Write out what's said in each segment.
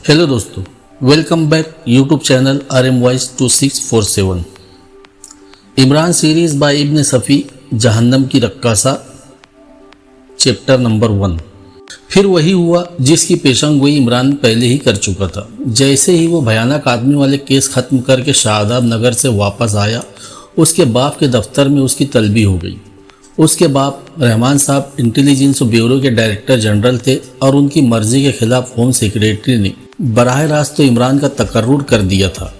Hello दोस्तों, welcome back YouTube channel RM voice 2647। Imran series by Ibn Safi, जहन्नम की रक्कासा, चैप्टर नंबर 1। फिर वही हुआ जिसकी पेशंगोई इमरान पहले ही कर चुका था। जैसे ही वो भयानक आदमी वाले केस ख़त्म करके शादाब नगर से वापस आया, उसके बाप के दफ्तर में उसकी तलबी हो गई। उसके बाप रहमान साहब इंटेलिजेंस ब्यूरो के डायरेक्टर जनरल थे और उनकी मर्जी के खिलाफ होम सेक्रेटरी ने बराह रास्त तो इमरान का तकर्रुर कर दिया था,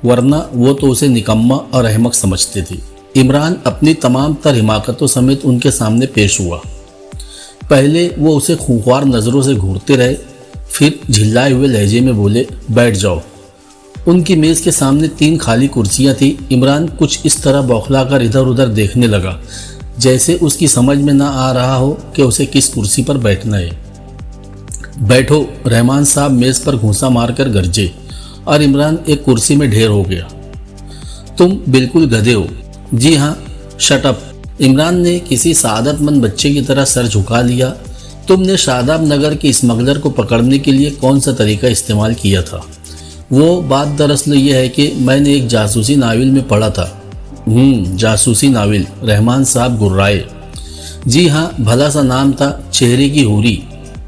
वरना वो तो उसे निकम्मा और अहमक समझते थे। इमरान अपनी तमाम तर हिमाकतों समेत उनके सामने पेश हुआ। पहले वो उसे खूंखार नज़रों से घूरते रहे, फिर झिल्लाए हुए लहजे में बोले, बैठ जाओ। उनकी मेज़ के सामने 3 खाली कुर्सियां थी। इमरान कुछ इस तरह बौखलाकर इधर उधर देखने लगा जैसे उसकी समझ में ना आ रहा हो कि उसे किस कुर्सी पर बैठना है। बैठो, रहमान साहब मेज़ पर घूंसा मारकर गरजे और इमरान एक कुर्सी में ढेर हो गया। तुम बिल्कुल गधे हो। जी हाँ, शट अप। इमरान ने किसी सादतमंद बच्चे की तरह सर झुका लिया। तुमने शादाब नगर के स्मगलर को पकड़ने के लिए कौन सा तरीका इस्तेमाल किया था? वो बात दरअसल ये है कि मैंने एक जासूसी नावल में पढ़ा था। जासूसी नावल? रहमान साहब गुर्राए। जी हाँ, भला सा नाम था, चेहरे की हूरी।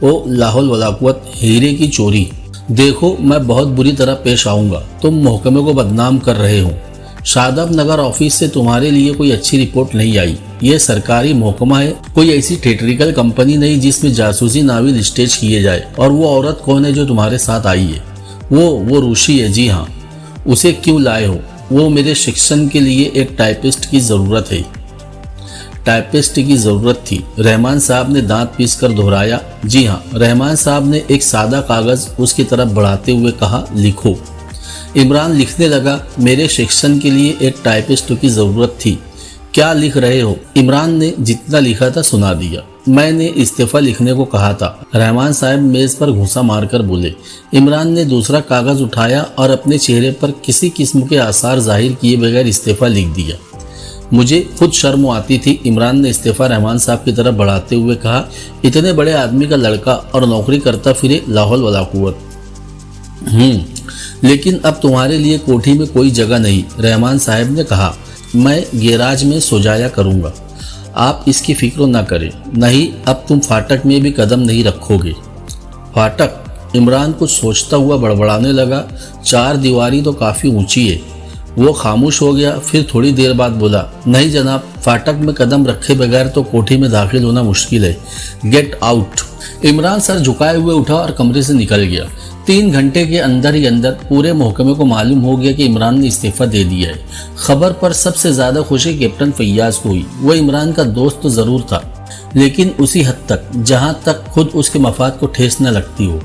ओ लाहौल वलाकुवत, हीरे की चोरी। देखो, मैं बहुत बुरी तरह पेश आऊँगा। तुम महकमे को बदनाम कर रहे हो। शादाब नगर ऑफिस से तुम्हारे लिए कोई अच्छी रिपोर्ट नहीं आई। ये सरकारी महकमा है, कोई ऐसी थिएट्रिकल कंपनी नहीं जिसमें जासूसी नावल स्टेज किए जाए। और वो औरत कौन है जो तुम्हारे साथ आई है? वो रूशी है। जी हाँ। उसे क्यों लाए हो? वो मेरे शिक्षण के लिए एक टाइपिस्ट की ज़रूरत है। टाइपिस्ट की ज़रूरत थी? रहमान साहब ने दांत पीस कर दोहराया। जी हाँ। रहमान साहब ने एक सादा कागज़ उसकी तरफ बढ़ाते हुए कहा, लिखो। इमरान लिखने लगा, मेरे शिक्षण के लिए एक टाइपिस्ट की ज़रूरत थी। क्या लिख रहे हो? इमरान ने जितना लिखा था सुना दिया। मैंने इस्तीफ़ा लिखने को कहा था। रहमान साहब मेज़ पर घूंसा मारकर बोले। इमरान ने दूसरा कागज़ उठाया और अपने चेहरे पर किसी किस्म के आसार जाहिर किए बगैर इस्तीफ़ा लिख दिया। मुझे खुद शर्म आती थी। इमरान ने इस्तीफ़ा रहमान साहब की तरफ बढ़ाते हुए कहा, इतने बड़े आदमी का लड़का और नौकरी करता फिरे, लाहौल वला कुव्वत। लेकिन अब तुम्हारे लिए कोठी में कोई जगह नहीं, रहमान साहब ने कहा। मैं गैराज में सोजाया करूँगा, आप इसकी फिक्र ना करें। नहीं, अब तुम फाटक में भी कदम नहीं रखोगे। फाटक? इमरान कुछ सोचता हुआ बड़बड़ाने लगा। 4 दीवारी तो काफ़ी ऊंची है। वो खामोश हो गया, फिर थोड़ी देर बाद बोला, नहीं जनाब, फाटक में कदम रखे बगैर तो कोठी में दाखिल होना मुश्किल है। Get out. इमरान सर झुकाए हुए उठा और कमरे से निकल गया। 3 घंटे के अंदर ही अंदर पूरे महकमे को मालूम हो गया कि इमरान ने इस्तीफ़ा दे दिया है। खबर पर सबसे ज़्यादा खुशी कैप्टन फैयाज को हुई। वो इमरान का दोस्त तो ज़रूर था, लेकिन उसी हद तक जहाँ तक खुद उसके मफाद को ठेस न लगती हो।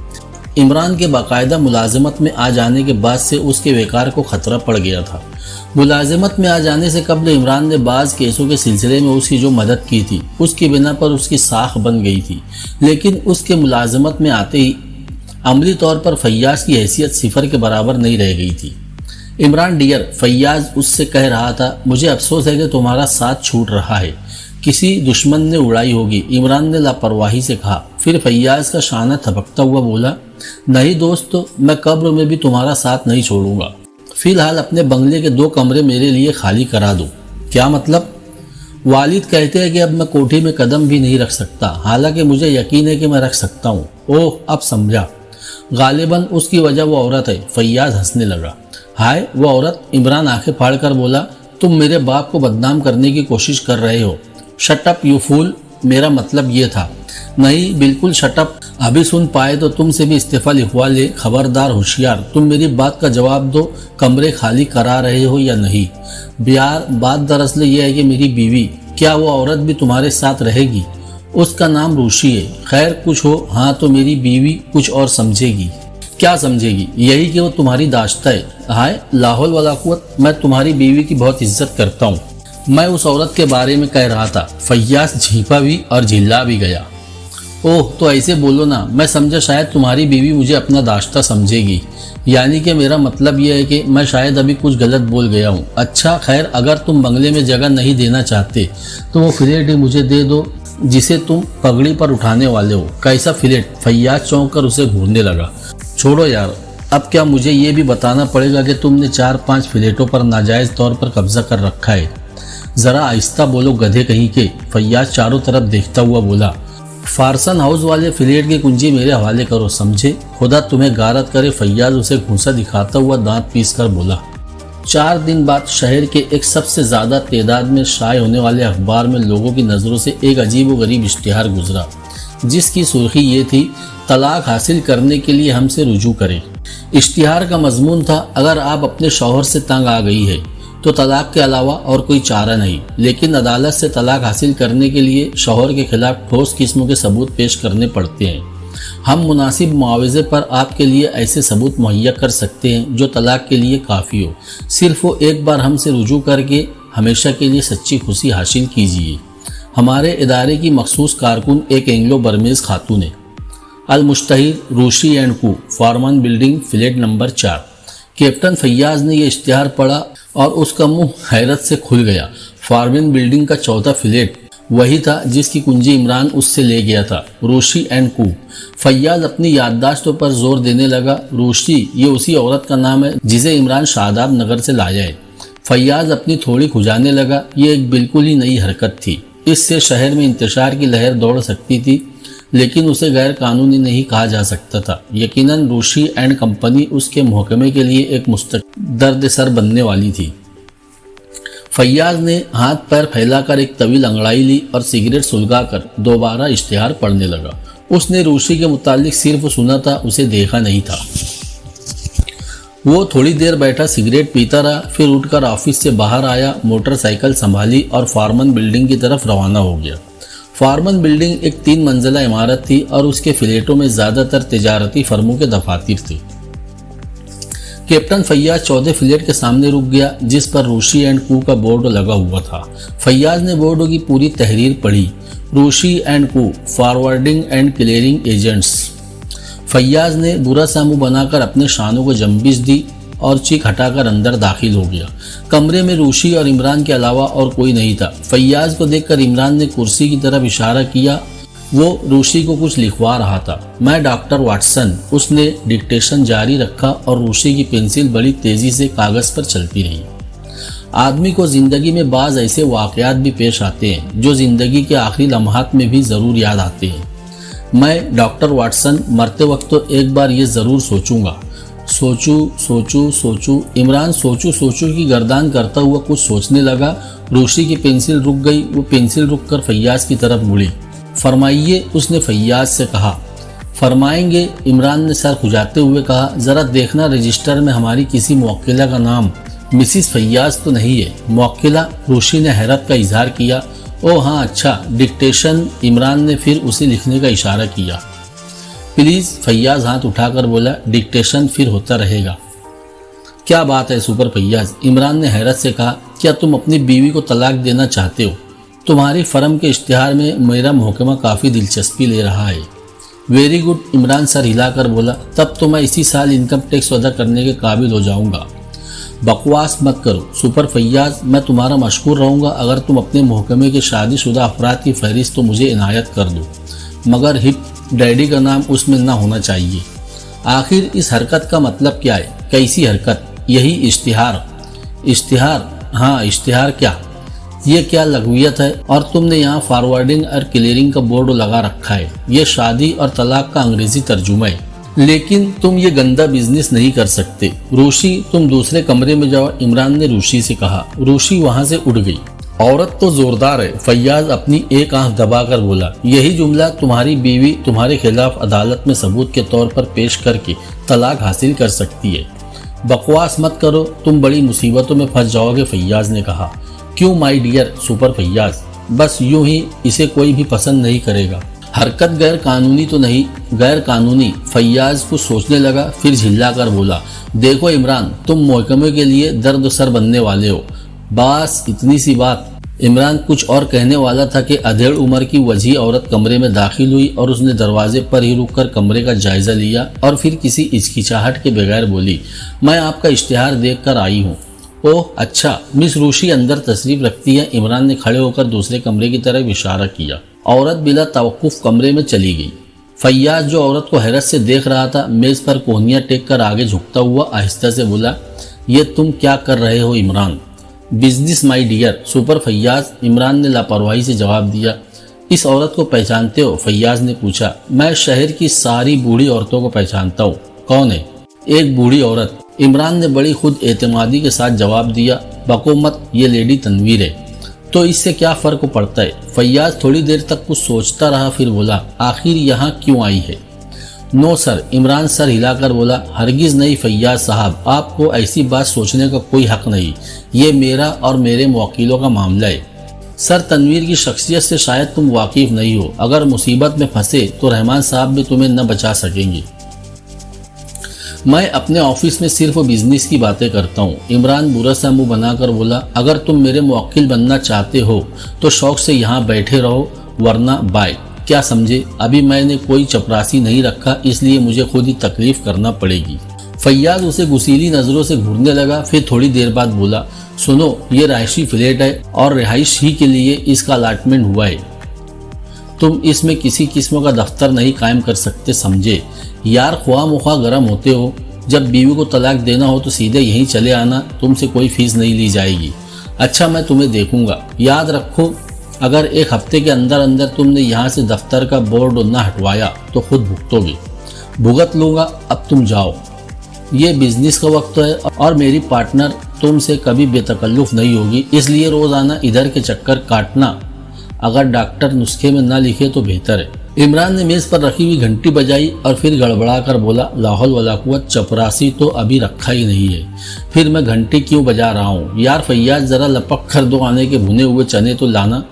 इमरान के बाकायदा मुलाजमत में आ जाने के बाद से उसके वेकार को खतरा पड़ गया था। मुलाजमत में आ जाने से कबल इमरान ने बाज़ केसों के सिलसिले में उसकी जो मदद की थी, उसकी बिना पर उसकी साख बन गई थी। लेकिन उसके मुलाजमत में आते ही अमली तौर पर फैयाज की हैसियत सिफर के बराबर नहीं रह गई थी। इमरान डियर, फैयाज उससे कह रहा था, मुझे अफसोस है कि तुम्हारा साथ छूट रहा है। किसी दुश्मन ने उड़ाई होगी, इमरान ने लापरवाही से कहा। फिर फैयाज का शाना थपकता हुआ बोला, नहीं दोस्त, मैं कब्र में भी तुम्हारा साथ नहीं छोड़ूंगा। फिलहाल अपने बंगले के 2 कमरे मेरे लिए खाली करा दो। क्या मतलब? वालिद कहते हैं कि अब मैं कोठी में कदम भी नहीं रख सकता, हालांकि मुझे यकीन है कि मैं रख सकता हूँ। ओह, अब समझा। गालिबन उसकी वजह वो औरत है। फैयाज हंसने लगा। हाय, वो औरत? इमरान आंखें फाड़ कर बोला, तुम मेरे बाप को बदनाम करने की कोशिश कर रहे हो। Shut up you fool. मेरा मतलब ये था। नहीं, बिल्कुल शट अप। अभी सुन पाए तो तुमसे भी इस्तीफ़ा लिखवा ले। खबरदार, होशियार। तुम मेरी बात का जवाब दो, कमरे खाली करा रहे हो या नहीं? बिहार, बात दरअसल ये है कि मेरी बीवी, क्या वो औरत भी तुम्हारे साथ रहेगी? उसका नाम रूशी है। खैर कुछ हो, हाँ तो मेरी बीवी कुछ और समझेगी। क्या समझेगी? यही कि वो तुम्हारी दाश्ता है। हाय, लाहौल वला कुव्वत, मैं तुम्हारी बीवी की बहुत इज्जत करता हूँ। मैं उस औरत के बारे में कह रहा था। फैयाज झींपा भी और झिल्ला भी गया। ओह, तो ऐसे बोलो ना। मैं समझा शायद तुम्हारी बीवी मुझे अपना दाश्ता समझेगी। यानी कि मेरा मतलब यह है कि मैं शायद अभी कुछ गलत बोल गया हूँ। अच्छा खैर, अगर तुम बंगले में जगह नहीं देना चाहते तो वो फ्लैट ही मुझे दे दो जिसे तुम पगड़ी पर उठाने वाले हो। कैसा फ्लैट? फैयाज चौंक कर उसे घूरने लगा। छोड़ो यार, अब क्या मुझे ये भी बताना पड़ेगा कि तुमने 4-5 फ्लैटों पर नाजायज़ तौर पर कब्जा कर रखा है। ज़रा आहिस्ता बोलो गधे कहीं के। फैयाज चारों तरफ देखता हुआ बोला। फारसन हाउस वाले फ्लैट की कुंजी मेरे हवाले करो, समझे? खुदा तुम्हें गारत करे। फैयाज उसे घूंसा दिखाता हुआ दांत पीस कर बोला। 4 दिन बाद शहर के एक सबसे ज़्यादा तादाद में शाये होने वाले अखबार में लोगों की नज़रों से एक अजीब व गरीब इश्तिहार गुजरा, जिसकी सुर्खी ये थी, तलाक हासिल करने के लिए हमसे रुजू करें। इश्तिहार का मजमून था, अगर आप अपने शौहर से तंग आ गई है तो तलाक के अलावा और कोई चारा नहीं, लेकिन अदालत से तलाक हासिल करने के लिए शौहर के खिलाफ ठोस किस्मों के सबूत पेश करने पड़ते हैं। हम मुनासिब मुआवजे पर आपके लिए ऐसे सबूत मुहैया कर सकते हैं जो तलाक के लिए काफ़ी हो। सिर्फ वो एक बार हमसे रुजू करके हमेशा के लिए सच्ची खुशी हासिल कीजिए। हमारे इदारे की मखसूस कारकुन एक एंग्लो बर्मेज़ खातून है। अल मुश्तहिर Rushi and co, Forman building, flat number 4। Captain Faiyaz ने यह इश्तिहार पढ़ा और उसका मुंह हैरत से खुल गया। फॉरमन बिल्डिंग का चौथा फ्लैट वही था जिसकी कुंजी इमरान उससे ले गया था, रूशी एंड कू। फैयाज अपनी याददाश्तों पर जोर देने लगा। रूशी ये उसी औरत का नाम है जिसे इमरान शादाब नगर से लाया है। फैयाज अपनी थोड़ी खुजाने लगा। ये एक बिल्कुल ही नई हरकत थी। इससे शहर में इंतशार की लहर दौड़ सकती थी, लेकिन उसे गैर कानूनी नहीं कहा जा सकता था। यकीनन रूशी एंड कंपनी उसके मुहकमे के लिए एक मुस्तकिल दर्द-ए-सर बनने वाली थी। फैयाज ने हाथ पैर फैलाकर एक तवील अंगड़ाई ली और सिगरेट सुलगाकर दोबारा इश्तिहार पढ़ने लगा। उसने रूशी के मुतालिक सिर्फ सुना था, उसे देखा नहीं था। वो थोड़ी देर बैठा सिगरेट पीता रहा, फिर उठकर ऑफिस से बाहर आया, मोटरसाइकिल संभाली और फॉरमन बिल्डिंग की तरफ रवाना हो गया। फॉरमन बिल्डिंग एक 3 मंजिला इमारत थी और उसके फ्लैटों में ज़्यादातर तिजारती फर्मों के दफातर थे। कैप्टन फैयाज 14 फ्लैट के सामने रुक गया, जिस पर रूशी एंड कू का बोर्ड लगा हुआ था। फैयाज ने बोर्ड की पूरी तहरीर पढ़ी। Rushi and co, forwarding and clearing agents. Faiyaz ने बुरा सा मुंह बनाकर अपने शानों को जंबिश दी और चीख हटाकर अंदर दाखिल हो गया। कमरे में रूशी और इमरान के अलावा और कोई नहीं था। फैयाज को देखकर इमरान ने कुर्सी की तरफ इशारा किया। वो रूशी को कुछ लिखवा रहा था। मैं डॉक्टर वाटसन। उसने डिक्टेशन जारी रखा और रूशी की पेंसिल बड़ी तेजी से कागज पर चलती रही। आदमी को जिंदगी में बाज ऐसे वाकयात भी पेश आते हैं जो जिंदगी के आखिरी लम्हात में भी ज़रूर याद आते हैं। मैं डॉक्टर वाटसन मरते वक्त तो एक बार ये ज़रूर सोचूंगा। सोचू। इमरान सोचू की गर्दान करता हुआ कुछ सोचने लगा। रूशी की पेंसिल रुक गई। वो पेंसिल रुककर फैयाज की तरफ मुड़ी। फरमाइए, उसने फैयाज से कहा। फरमाएंगे, इमरान ने सर खुजाते हुए कहा। ज़रा देखना रजिस्टर में हमारी किसी मुवक्किला का नाम मिसिस फैयाज तो नहीं है। मुवक्किला? रूशी ने हैरत का इजहार किया। ओह हाँ, अच्छा, डिक्टेशन। इमरान ने फिर उसे लिखने का इशारा किया। प्लीज़, फैयाज हाथ उठाकर बोला। डिक्टेशन फिर होता रहेगा। क्या बात है सुपर फैयाज, इमरान ने हैरत से कहा। क्या तुम अपनी बीवी को तलाक देना चाहते हो? तुम्हारी फर्म के इश्तिहार में मेरा मुहकमा काफ़ी दिलचस्पी ले रहा है। वेरी गुड, इमरान सर हिलाकर बोला। तब तो मैं इसी साल इनकम टैक्स अदा करने के काबिल हो जाऊंगा। बकवास मत करो सुपर फैयाज, मैं तुम्हारा मशकूर रहूँगा अगर तुम अपने मुहकमे के शादीशुदा अफराद की फहरिस्त तो मुझे इनायत कर दो, मगर हिप डैडी का नाम उसमें ना होना चाहिए। आखिर इस हरकत का मतलब क्या है? कैसी हरकत? यही इश्तिहार। इश्तिहार? हाँ, इश्तिहार क्या? ये क्या लघुयत है? और तुमने यहाँ फॉरवर्डिंग और क्लियरिंग का बोर्ड लगा रखा है। ये शादी और तलाक का अंग्रेजी तर्जुमा है। लेकिन तुम ये गंदा बिजनेस नहीं कर सकते। रूशी, तुम दूसरे कमरे में जाओ, इमरान ने रूशी से कहा। रूशी वहाँ से उठ गई। औरत तो जोरदार है, फैयाज अपनी एक आंख दबाकर बोला। यही जुमला तुम्हारी बीवी तुम्हारे खिलाफ अदालत में सबूत के तौर पर पेश करके तलाक हासिल कर सकती है। बकवास मत करो, तुम बड़ी मुसीबतों में फंस जाओगे, फैयाज ने कहा। क्यों माय डियर सुपर फैयाज? बस यूं ही, इसे कोई भी पसंद नहीं करेगा। हरकत गैर कानूनी तो नहीं? गैर कानूनी। फैयाज कुछ सोचने लगा, फिर झिल्लाकर बोला। देखो इमरान, तुम महकमे के लिए दर्द सर बनने वाले हो। बस इतनी सी बात। इमरान कुछ और कहने वाला था कि अधेड़ उम्र की वजी औरत कमरे में दाखिल हुई और उसने दरवाजे पर ही रुककर कमरे का जायजा लिया और फिर किसी हिचकिचाहट के बगैर बोली, मैं आपका इश्तिहार देखकर आई हूँ। ओह अच्छा, मिस रूशी अंदर तशरीफ रखती है। इमरान ने खड़े होकर दूसरे कमरे की तरफ इशारा किया। औरत बिला तवक्कुफ कमरे में चली गई। फैयाज जो औरत को हैरत से देख रहा था, मेज पर कोहनियाँ टेक कर आगे झुकता हुआ आहिस्ता से बोला, ये तुम क्या कर रहे हो Imran? Business my dear, super Faiyaz, Imran ने लापरवाही से जवाब दिया। इस औरत को पहचानते हो? फैयाज ने पूछा। मैं शहर की सारी बूढ़ी औरतों को पहचानता हूँ। कौन है? एक बूढ़ी औरत, इमरान ने बड़ी खुद एतमादी के साथ जवाब दिया। बको मत, ये लेडी तनवीर है। तो इससे क्या फर्क पड़ता है? फैयाज थोड़ी देर तक कुछ सोचता रहा, फिर बोला, आखिर यहाँ क्यों आई है? नो सर, इमरान सर हिलाकर बोला। हरगिज नहीं फैयाज साहब, आपको ऐसी बात सोचने का कोई हक नहीं। ये मेरा और मेरे मुवक्किलों का मामला है। सर, तनवीर की शख्सियत से शायद तुम वाकिफ नहीं हो। अगर मुसीबत में फंसे तो रहमान साहब भी तुम्हें न बचा सकेंगे। मैं अपने ऑफिस में सिर्फ बिजनेस की बातें करता हूँ। इमरान बुरा सा मुंह बनाकर बोला, अगर तुम मेरे मुवक्किल बनना चाहते हो तो शौक से यहाँ बैठे रहो, वरना बाय। क्या समझे? अभी मैंने कोई चपरासी नहीं रखा, इसलिए मुझे खुद ही तकलीफ करना पड़ेगी। फैयाज उसे गुसीली नजरों से घूरने लगा, फिर थोड़ी देर बाद बोला, सुनो, ये रहायशी फ्लैट है और रिहाइश ही के लिए इसका अलाटमेंट हुआ है। तुम इसमें किसी किस्म का दफ्तर नहीं कायम कर सकते, समझे? यार, ख्वाह मुख्वाह गर्म होते हो। जब बीवी को तलाक देना हो तो सीधे यहीं चले आना, तुमसे कोई फीस नहीं ली जाएगी। अच्छा, मैं तुम्हें देखूंगा। याद रखो, अगर एक हफ्ते के अंदर अंदर तुमने यहाँ से दफ्तर का बोर्ड न हटवाया तो खुद भुगतोगे। भुगत लूँगा, अब तुम जाओ। ये बिजनेस का वक्त है और मेरी पार्टनर तुमसे कभी बेतकल्लुफ़ नहीं होगी, इसलिए रोज़ाना इधर के चक्कर काटना अगर डॉक्टर नुस्खे में ना लिखे तो बेहतर है। इमरान ने मेज़ पर रखी हुई घंटी बजाई और फिर गड़बड़ा कर बोला, लाहौल वला कुव्वत, चपरासी तो अभी रखा ही नहीं है, फिर मैं घंटी क्यों बजा रहा हूँ? यार फैयाज, ज़रा लपक कर 2 आने के भुने हुए चने तो लाना।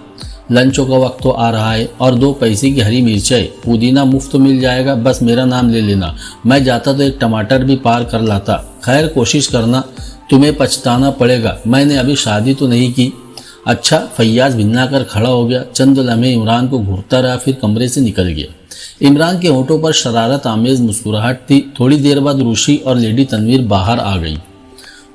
लंचों का वक्त तो आ रहा है और 2 पैसे की हरी मिर्चें, पुदीना मुफ्त मिल जाएगा, बस मेरा नाम ले लेना। मैं जाता तो एक टमाटर भी पार कर लाता। खैर, कोशिश करना, तुम्हें पछताना पड़ेगा। मैंने अभी शादी तो नहीं की। अच्छा, फैयाज भिन्ना कर खड़ा हो गया। चंद लम्हे इमरान को घूरता रहा, फिर कमरे से निकल गया। इमरान के होठों पर शरारत आमेज मुस्कुराहट थी। थोड़ी देर बाद रूशी और लेडी तनवीर बाहर आ गई।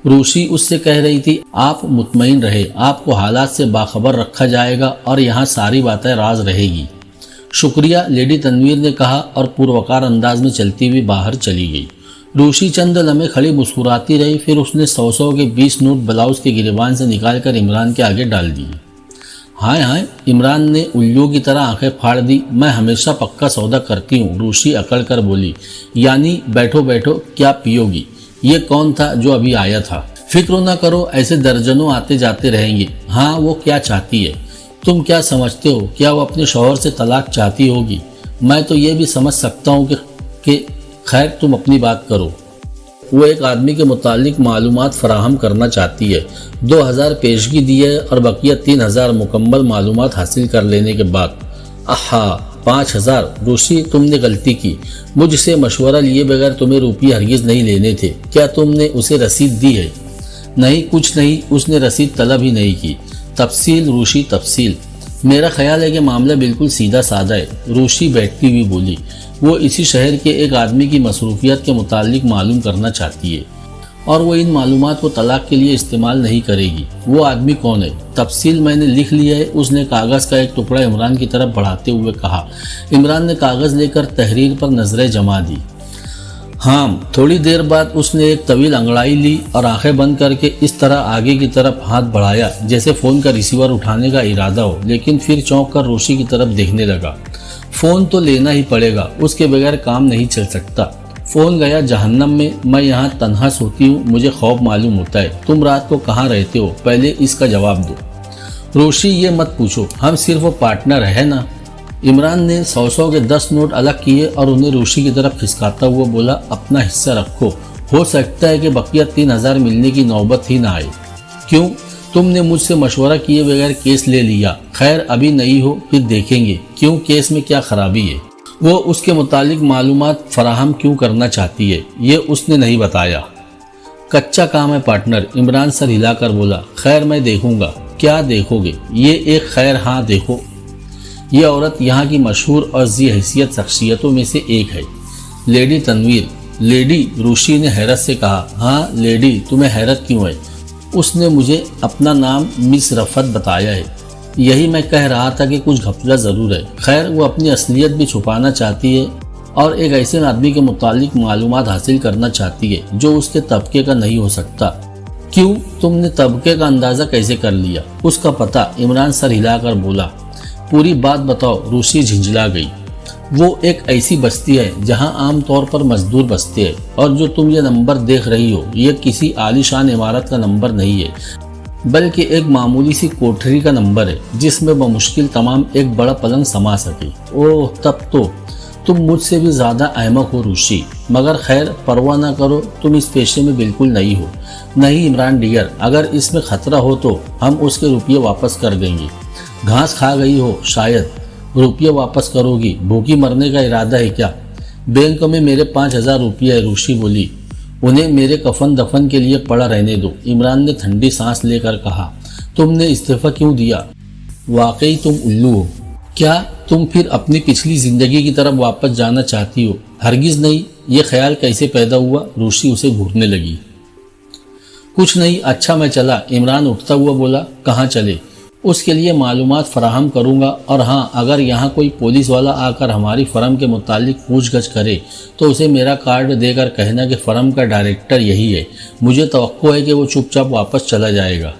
रूशी उससे कह रही थी, आप मुतमईन रहे, आपको हालात से बाखबर रखा जाएगा और यहाँ सारी बातें राज रहेगी। शुक्रिया, लेडी तनवीर ने कहा और पुरवकार अंदाज में चलती हुई बाहर चली गई। रूशी चंद लम्हे खड़ी मुस्कुराती रही, फिर उसने 100 के 20 नोट ब्लाउज के गिरेबान से निकालकर इमरान के आगे डाल दिए। हाय हाय, इमरान ने उल्लू की तरह आंखें फाड़ दी। मैं हमेशा पक्का सौदा करती हूँ, रूशी अकड़ कर बोली। यानी बैठो बैठो, क्या पियोगी? ये कौन था जो अभी आया था? फिक्र न करो, ऐसे दर्जनों आते जाते रहेंगे। हाँ, वो क्या चाहती है? तुम क्या समझते हो? क्या वो अपने शौहर से तलाक चाहती होगी? मैं तो ये भी समझ सकता हूँ कि खैर, तुम अपनी बात करो। वो एक आदमी के मुतालिक मालूमात फराहम करना चाहती है। 2000 पेशगी दी है और बकिया 3000 मुकम्मल मालूमात हासिल कर लेने के बाद। आहा, 5000। रूशी, तुमने गलती की। मुझसे मशवरा लिए बगैर तुम्हें रुपये हरगिज नहीं लेने थे। क्या तुमने उसे रसीद दी है? नहीं, कुछ नहीं, उसने रसीद तलब ही नहीं की। तफसील रूशी, तफसील। मेरा ख्याल है कि मामला बिल्कुल सीधा साधा है, रूशी बैठती हुई बोली। वो इसी शहर के एक आदमी की मसरूफियत के मुतालिक मालूम करना चाहती है और वो इन मालूमात को तलाक के लिए इस्तेमाल नहीं करेगी। वो आदमी कौन है? तफसील मैंने लिख लिया है, उसने कागज़ का एक टुकड़ा इमरान की तरफ बढ़ाते हुए कहा। इमरान ने कागज़ लेकर तहरीर पर नजरें जमा दी। हाँ, थोड़ी देर बाद उसने एक तवील अंगड़ाई ली और आंखें बंद करके इस तरह आगे की तरफ हाथ बढ़ाया जैसे फ़ोन का रिसीवर उठाने का इरादा हो, लेकिन फिर चौंक कर रोशी की तरफ देखने लगा। फ़ोन तो लेना ही पड़ेगा, उसके बगैर काम नहीं चल सकता। फ़ोन गया जहन्नम में। मैं यहाँ तन्हा सोती हूँ, मुझे खौफ मालूम होता है। तुम रात को कहाँ रहते हो? पहले इसका जवाब दो। रोशी, ये मत पूछो, हम सिर्फ पार्टनर है ना। इमरान ने 100 के 10 नोट अलग किए और उन्हें रोशी की तरफ खिसकाता हुआ बोला, अपना हिस्सा रखो, हो सकता है कि बकिया 3000 मिलने की नौबत ही ना आए। क्यों? तुमने मुझसे मशवरा किए बगैर केस ले लिया। खैर, अभी नहीं हो, फिर देखेंगे। क्यों? केस में क्या खराबी है? वो उसके मुतालिक मालूमात फराहम क्यों करना चाहती है, ये उसने नहीं बताया। कच्चा काम है पार्टनर, इमरान सर हिलाकर बोला। खैर, मैं देखूंगा। क्या देखोगे? ये एक खैर, हाँ देखो। ये औरत यहाँ की मशहूर और ज़ी हैसियत शख्सियतों में से एक है। लेडी तनवीर। लेडी? रूशी ने हैरत से कहा। हाँ लेडी, तुम्हें हैरत क्यों है? उसने मुझे अपना नाम मिस रफ़त बताया है। यही मैं कह रहा था कि कुछ घपला ज़रूर है। खैर, वो अपनी असलियत भी छुपाना चाहती है और एक ऐसे आदमी के मुतालिक मालूमात हासिल करना चाहती है जो उसके तबके का नहीं हो सकता। क्यों, तुमने तबके का अंदाजा कैसे कर लिया? उसका पता। इमरान सर हिलाकर बोला। पूरी बात बताओ। रूसी झिंझला गई। वो एक ऐसी बस्ती है जहां आमतौर पर मजदूर बसते हैं, और जो तुम ये नंबर देख रही हो ये किसी आलीशान इमारत का नंबर नहीं है, बल्कि एक मामूली सी कोठरी का नंबर है जिसमें बमुश्किल तमाम एक बड़ा पलंग समा सके। ओह, तब तो तुम मुझसे भी ज़्यादा अहमक हो रूसी। मगर खैर, परवाह ना करो, तुम इस पेशे में बिल्कुल नहीं हो। नहीं इमरान डियर, अगर इसमें खतरा हो तो हम उसके रुपये वापस कर देंगे। घास खा गई हो शायद, रुपये वापस करोगी? भूखी मरने का इरादा है क्या? बैंक में मेरे 5,000 रुपये है, रूसी बोली। उन्हें मेरे कफन दफन के लिए पड़ा रहने दो। इमरान ने ठंडी सांस लेकर कहा। तुमने इस्तीफा क्यों दिया? वाकई तुम उल्लू हो। क्या तुम फिर अपनी पिछली जिंदगी की तरफ वापस जाना चाहती हो? हरगिज नहीं। ये ख्याल कैसे पैदा हुआ? रूसी उसे घूरने लगी। कुछ नहीं, अच्छा मैं चला। इमरान उठता हुआ बोला। कहाँ चले? उसके लिए मालूमात फराहम करूंगा, और हाँ, अगर यहाँ कोई पुलिस वाला आकर हमारी फर्म के मुतालिक पूछगछ करे तो उसे मेरा कार्ड देकर कहना कि फर्म का डायरेक्टर यही है। मुझे तवक्को है कि वो चुपचाप वापस चला जाएगा।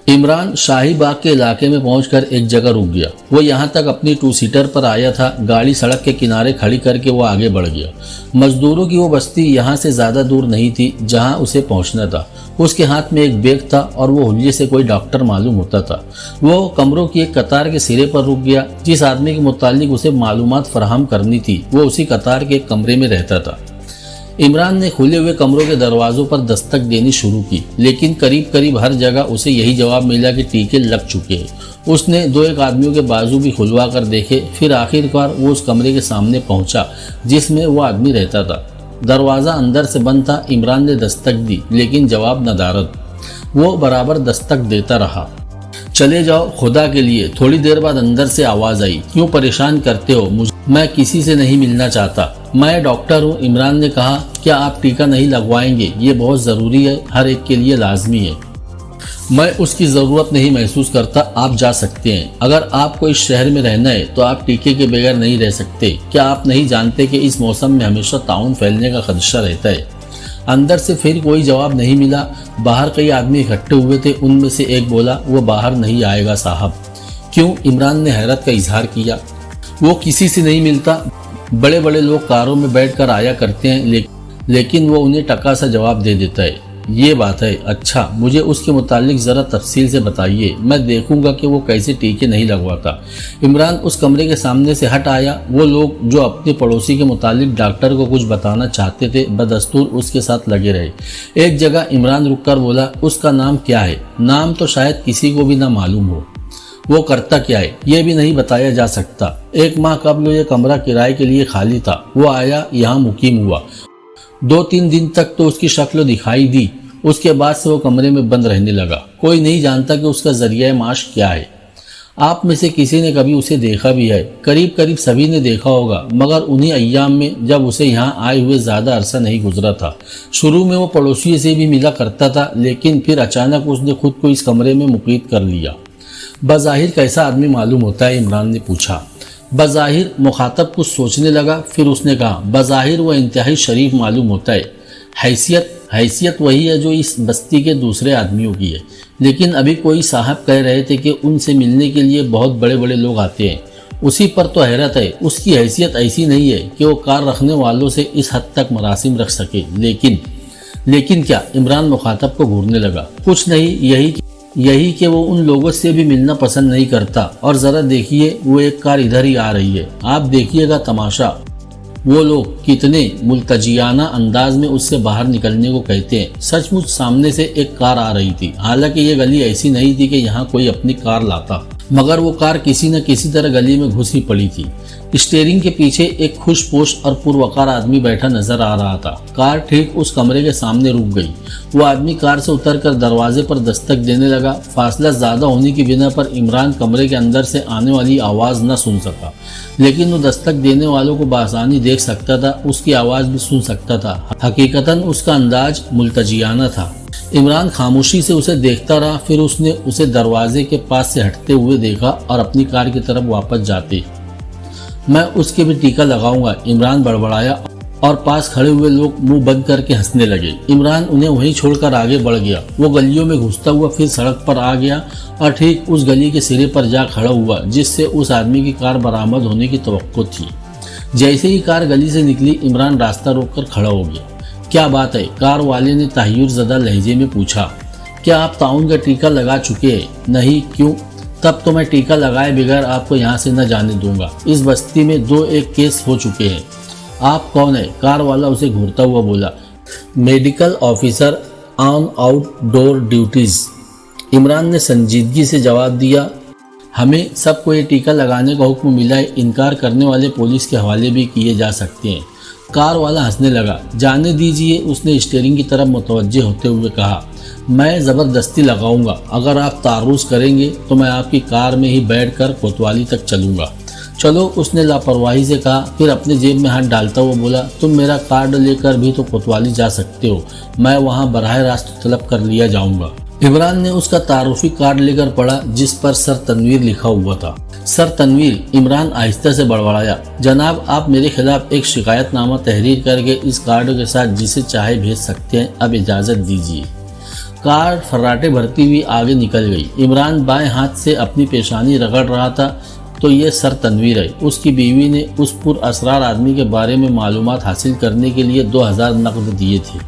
इमरान शाही बाग के इलाके में पहुंचकर एक जगह रुक गया। वो यहाँ तक अपनी 2 सीटर पर आया था। गाड़ी सड़क के किनारे खड़ी करके वो आगे बढ़ गया। मजदूरों की वो बस्ती यहाँ से ज़्यादा दूर नहीं थी जहाँ उसे पहुँचना था। उसके हाथ में एक बैग था और वो हुलिये से कोई डॉक्टर मालूम होता था। वो कमरों की एक कतार के सिरे पर रुक गया। जिस आदमी के मुतालिक उसे मालूमात फराहम करनी थी वो उसी कतार के एक कमरे में रहता था। इमरान ने खुले हुए कमरों के दरवाजों पर दस्तक देनी शुरू की, लेकिन करीब करीब हर जगह उसे यही जवाब मिला कि टीके लग चुके हैं। उसने 2-1 आदमियों के बाजू भी खुलवा कर देखे। फिर आखिरकार वो उस कमरे के सामने पहुंचा जिसमें वो आदमी रहता था। दरवाज़ा अंदर से बंद था। इमरान ने दस्तक दी, लेकिन जवाब नदारद। वो बराबर दस्तक देता रहा। चले जाओ खुदा के लिए। थोड़ी देर बाद अंदर से आवाज़ आई। क्यों परेशान करते हो मुझे? मैं किसी से नहीं मिलना चाहता। मैं डॉक्टर हूँ। इमरान ने कहा। क्या आप टीका नहीं लगवाएंगे? ये बहुत ज़रूरी है, हर एक के लिए लाजमी है। मैं उसकी ज़रूरत नहीं महसूस करता। आप जा सकते हैं। अगर आपको इस शहर में रहना है तो आप टीके के बगैर नहीं रह सकते। क्या आप नहीं जानते कि इस मौसम में हमेशा ताउन फैलने का खदशा रहता है? अंदर से फिर कोई जवाब नहीं मिला। बाहर कई आदमी इकट्ठे हुए थे। उनमें से एक बोला। वो बाहर नहीं आएगा साहब। क्यों? इमरान ने हैरत का इजहार किया। वो किसी से नहीं मिलता। बड़े बड़े लोग कारों में बैठकर आया करते हैं, लेकिन वो उन्हें टका सा जवाब दे देता है। ये बात है। अच्छा, मुझे उसके मुतालिक ज़रा तफसील से बताइए। मैं देखूंगा कि वो कैसे टीके नहीं लगवाता। इमरान उस कमरे के सामने से हट आया। वो लोग जो अपने पड़ोसी के मुतालिक डॉक्टर को कुछ बताना चाहते थे बदस्तूर उसके साथ लगे रहे। एक जगह इमरान रुककर बोला। उसका नाम क्या है? नाम तो शायद किसी को भी ना मालूम हो। वो करता क्या है ये भी नहीं बताया जा सकता। 1 माह कबल ये कमरा किराए के लिए खाली था। वो आया, यहाँ मुकीम हुआ। 2-3 दिन तक तो उसकी शक्ल दिखाई दी। उसके बाद से वो कमरे में बंद रहने लगा। कोई नहीं जानता कि उसका जरिया माश क्या है। आप में से किसी ने कभी उसे देखा भी है? करीब करीब सभी ने देखा होगा, मगर उन्हीं अय्याम में जब उसे यहाँ आए हुए ज़्यादा अरसा नहीं गुजरा था। शुरू में वो पड़ोसी से भी मिला करता था, लेकिन फिर अचानक उसने खुद को इस कमरे में मुक़ीद कर लिया। बज़ाहिर कैसा आदमी मालूम होता है? इमरान ने पूछा। बज़ाहिर मुखातब कुछ सोचने लगा, फिर उसने कहा। बज़ाहिर वह इंतहाई शरीफ मालूम होता है। हैसियत वही है जो इस बस्ती के दूसरे आदमियों की है। लेकिन अभी कोई साहब कह रहे थे कि उनसे मिलने के लिए बहुत बड़े बड़े लोग आते हैं। उसी पर तो हैरत है। उसकी हैसियत ऐसी नहीं है कि वो कार रखने वालों से इस हद तक मरासिम रख सके। लेकिन क्या? इमरान मुखातब को घूरने लगा। कुछ नहीं, यही कि वो उन लोगों से भी मिलना पसंद नहीं करता। और ज़रा देखिए, वो एक कार इधर ही आ रही है। आप देखिएगा तमाशा। वो लोग कितने मुल्तजियाना अंदाज में उससे बाहर निकलने को कहते हैं। सचमुच सामने से एक कार आ रही थी। हालांकि ये गली ऐसी नहीं थी कि यहाँ कोई अपनी कार लाता, मगर वो कार किसी न किसी तरह गली में घुसी पड़ी थी। स्टीयरिंग के पीछे एक खुशपोश और पुरवकार आदमी बैठा नजर आ रहा था। कार ठीक उस कमरे के सामने रुक गई। वो आदमी कार से उतरकर दरवाजे पर दस्तक देने लगा। फासला ज्यादा होने की बिना पर इमरान कमरे के अंदर से आने वाली आवाज़ न सुन सका, लेकिन वो दस्तक देने वालों को बासानी देख सकता था। उसकी आवाज़ भी सुन सकता था। हकीकतन उसका अंदाज मुल्तजियाना था। इमरान खामोशी से उसे देखता रहा। फिर उसने उसे दरवाजे के पास से हटते हुए देखा और अपनी कार की तरफ वापस जाते। मैं उसके भी टीका लगाऊंगा, इमरान बड़बड़ाया और पास खड़े हुए लोग मुंह बंद करके हंसने लगे। इमरान उन्हें वहीं छोड़कर आगे बढ़ गया। वो गलियों में घुसता हुआ फिर सड़क पर आ गया और ठीक उस गली के सिरे पर जा खड़ा हुआ जिससे उस आदमी की कार बरामद होने की तवक्को थी। जैसे ही कार गली से निकली, इमरान रास्ता रोककर खड़ा हो गया। क्या बात है? कार वाले ने तहय्युर ज़दा लहजे में पूछा। क्या आप ताउन का टीका लगा चुके हैं? नहीं। क्यों? तब तो मैं टीका लगाए बगैर आपको यहाँ से न जाने दूंगा। इस बस्ती में 2-1 केस हो चुके हैं। आप कौन है? कार वाला उसे घूरता हुआ बोला। Medical officer on outdoor duties. Imran ने संजीदगी से जवाब दिया। हमें सबको ये टीका लगाने का हुक्म मिला है। इनकार करने वाले पुलिस के हवाले भी किए जा सकते हैं। कार वाला हंसने लगा। जाने दीजिए, उसने स्टीयरिंग की तरफ मुतवज्जे होते हुए कहा। मैं ज़बरदस्ती लगाऊंगा। अगर आप तारुज़ करेंगे तो मैं आपकी कार में ही बैठकर कोतवाली तक चलूंगा। चलो, उसने लापरवाही से कहा। फिर अपने जेब में हाथ डालता हुआ बोला, तुम मेरा कार्ड लेकर भी तो कोतवाली जा सकते हो। मैं वहाँ बराह रास्त तलब कर लिया जाऊंगा। इमरान ने उसका तारुफी कार्ड लेकर पढ़ा जिस पर सर तनवीर लिखा हुआ था। सर तनवीर, इमरान आहिस्ता से बड़बड़ाया। जनाब, आप मेरे खिलाफ एक शिकायतनामा तहरीर करके इस कार्ड के साथ जिसे चाहे भेज सकते हैं। अब इजाज़त दीजिए। कार फर्राटे भरती हुई आगे निकल गई। इमरान बाएं हाथ से अपनी पेशानी रगड़ रहा था। तो ये सर तनवीर है। उसकी बीवी ने उस पुरअसरार आदमी के बारे में मालूमात हासिल करने के लिए 2000 नकद दिए थे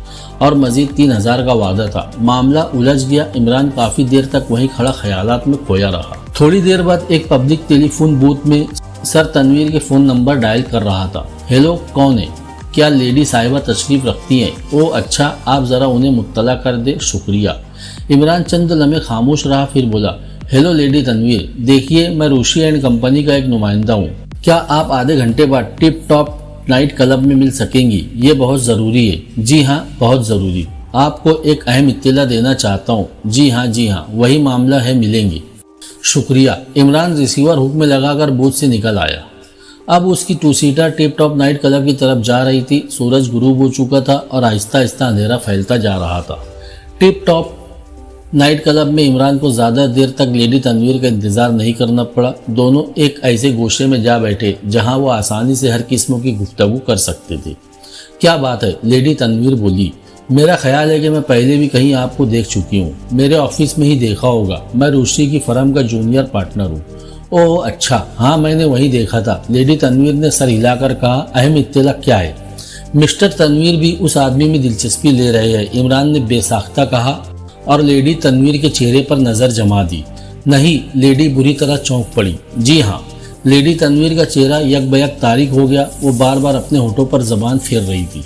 और मजीद 3000 का वादा था। मामला उलझ गया। इमरान काफ़ी देर तक वहीं खड़ा ख्यालात में खोया रहा। थोड़ी देर बाद एक पब्लिक टेलीफोन बूथ में सर तनवीर के फ़ोन नंबर डायल कर रहा था। हेलो, कौन है? क्या लेडी साहिबा तशरीफ़ रखती हैं? ओह अच्छा, आप ज़रा उन्हें मुत्तला कर दे। शुक्रिया। इमरान चंद लम्हे खामोश रहा, फिर बोला, हेलो लेडी तनवीर, देखिए मैं रूशी एंड कंपनी का एक नुमाइंदा हूँ। क्या आप आधे घंटे बाद टिप टॉप नाइट क्लब में मिल सकेंगी? ये बहुत ज़रूरी है। जी हाँ, बहुत ज़रूरी। आपको एक अहम इत्तला देना चाहता हूँ। जी हाँ, वही मामला है, मिलेंगी। शुक्रिया। इमरान रिसीवर हुक में लगाकर बूथ से निकल आया। अब उसकी 2 seater tip top night club की तरफ जा रही थी। सूरज गुरूब हो चुका था और आहिस्ता आहिस्ता अंधेरा फैलता जा रहा था। टिप टॉप नाइट क्लब में इमरान को ज़्यादा देर तक लेडी तनवीर का इंतज़ार नहीं करना पड़ा। दोनों एक ऐसे गोशे में जा बैठे जहां वो आसानी से हर किस्म की गुफ्तगू कर सकते थे। क्या बात है? लेडी तनवीर बोली। मेरा ख्याल है कि मैं पहले भी कहीं आपको देख चुकी हूँ। मेरे ऑफिस में ही देखा होगा। मैं रूसी की फर्म का जूनियर पार्टनर हूँ। ओह अच्छा, हाँ मैंने वही देखा था। लेडी तनवीर ने सर हिलाकर कहा। अहम इत्तला क्या है? मिस्टर तनवीर भी उस आदमी में दिलचस्पी ले रहे हैं, इमरान ने बेसाख्ता कहा और लेडी तनवीर के चेहरे पर नज़र जमा दी। नहीं, लेडी बुरी तरह चौंक पड़ी। जी हाँ। लेडी तनवीर का चेहरा यकबयक तारीक हो गया। वो बार बार अपने होठों पर जबान फेर रही थी।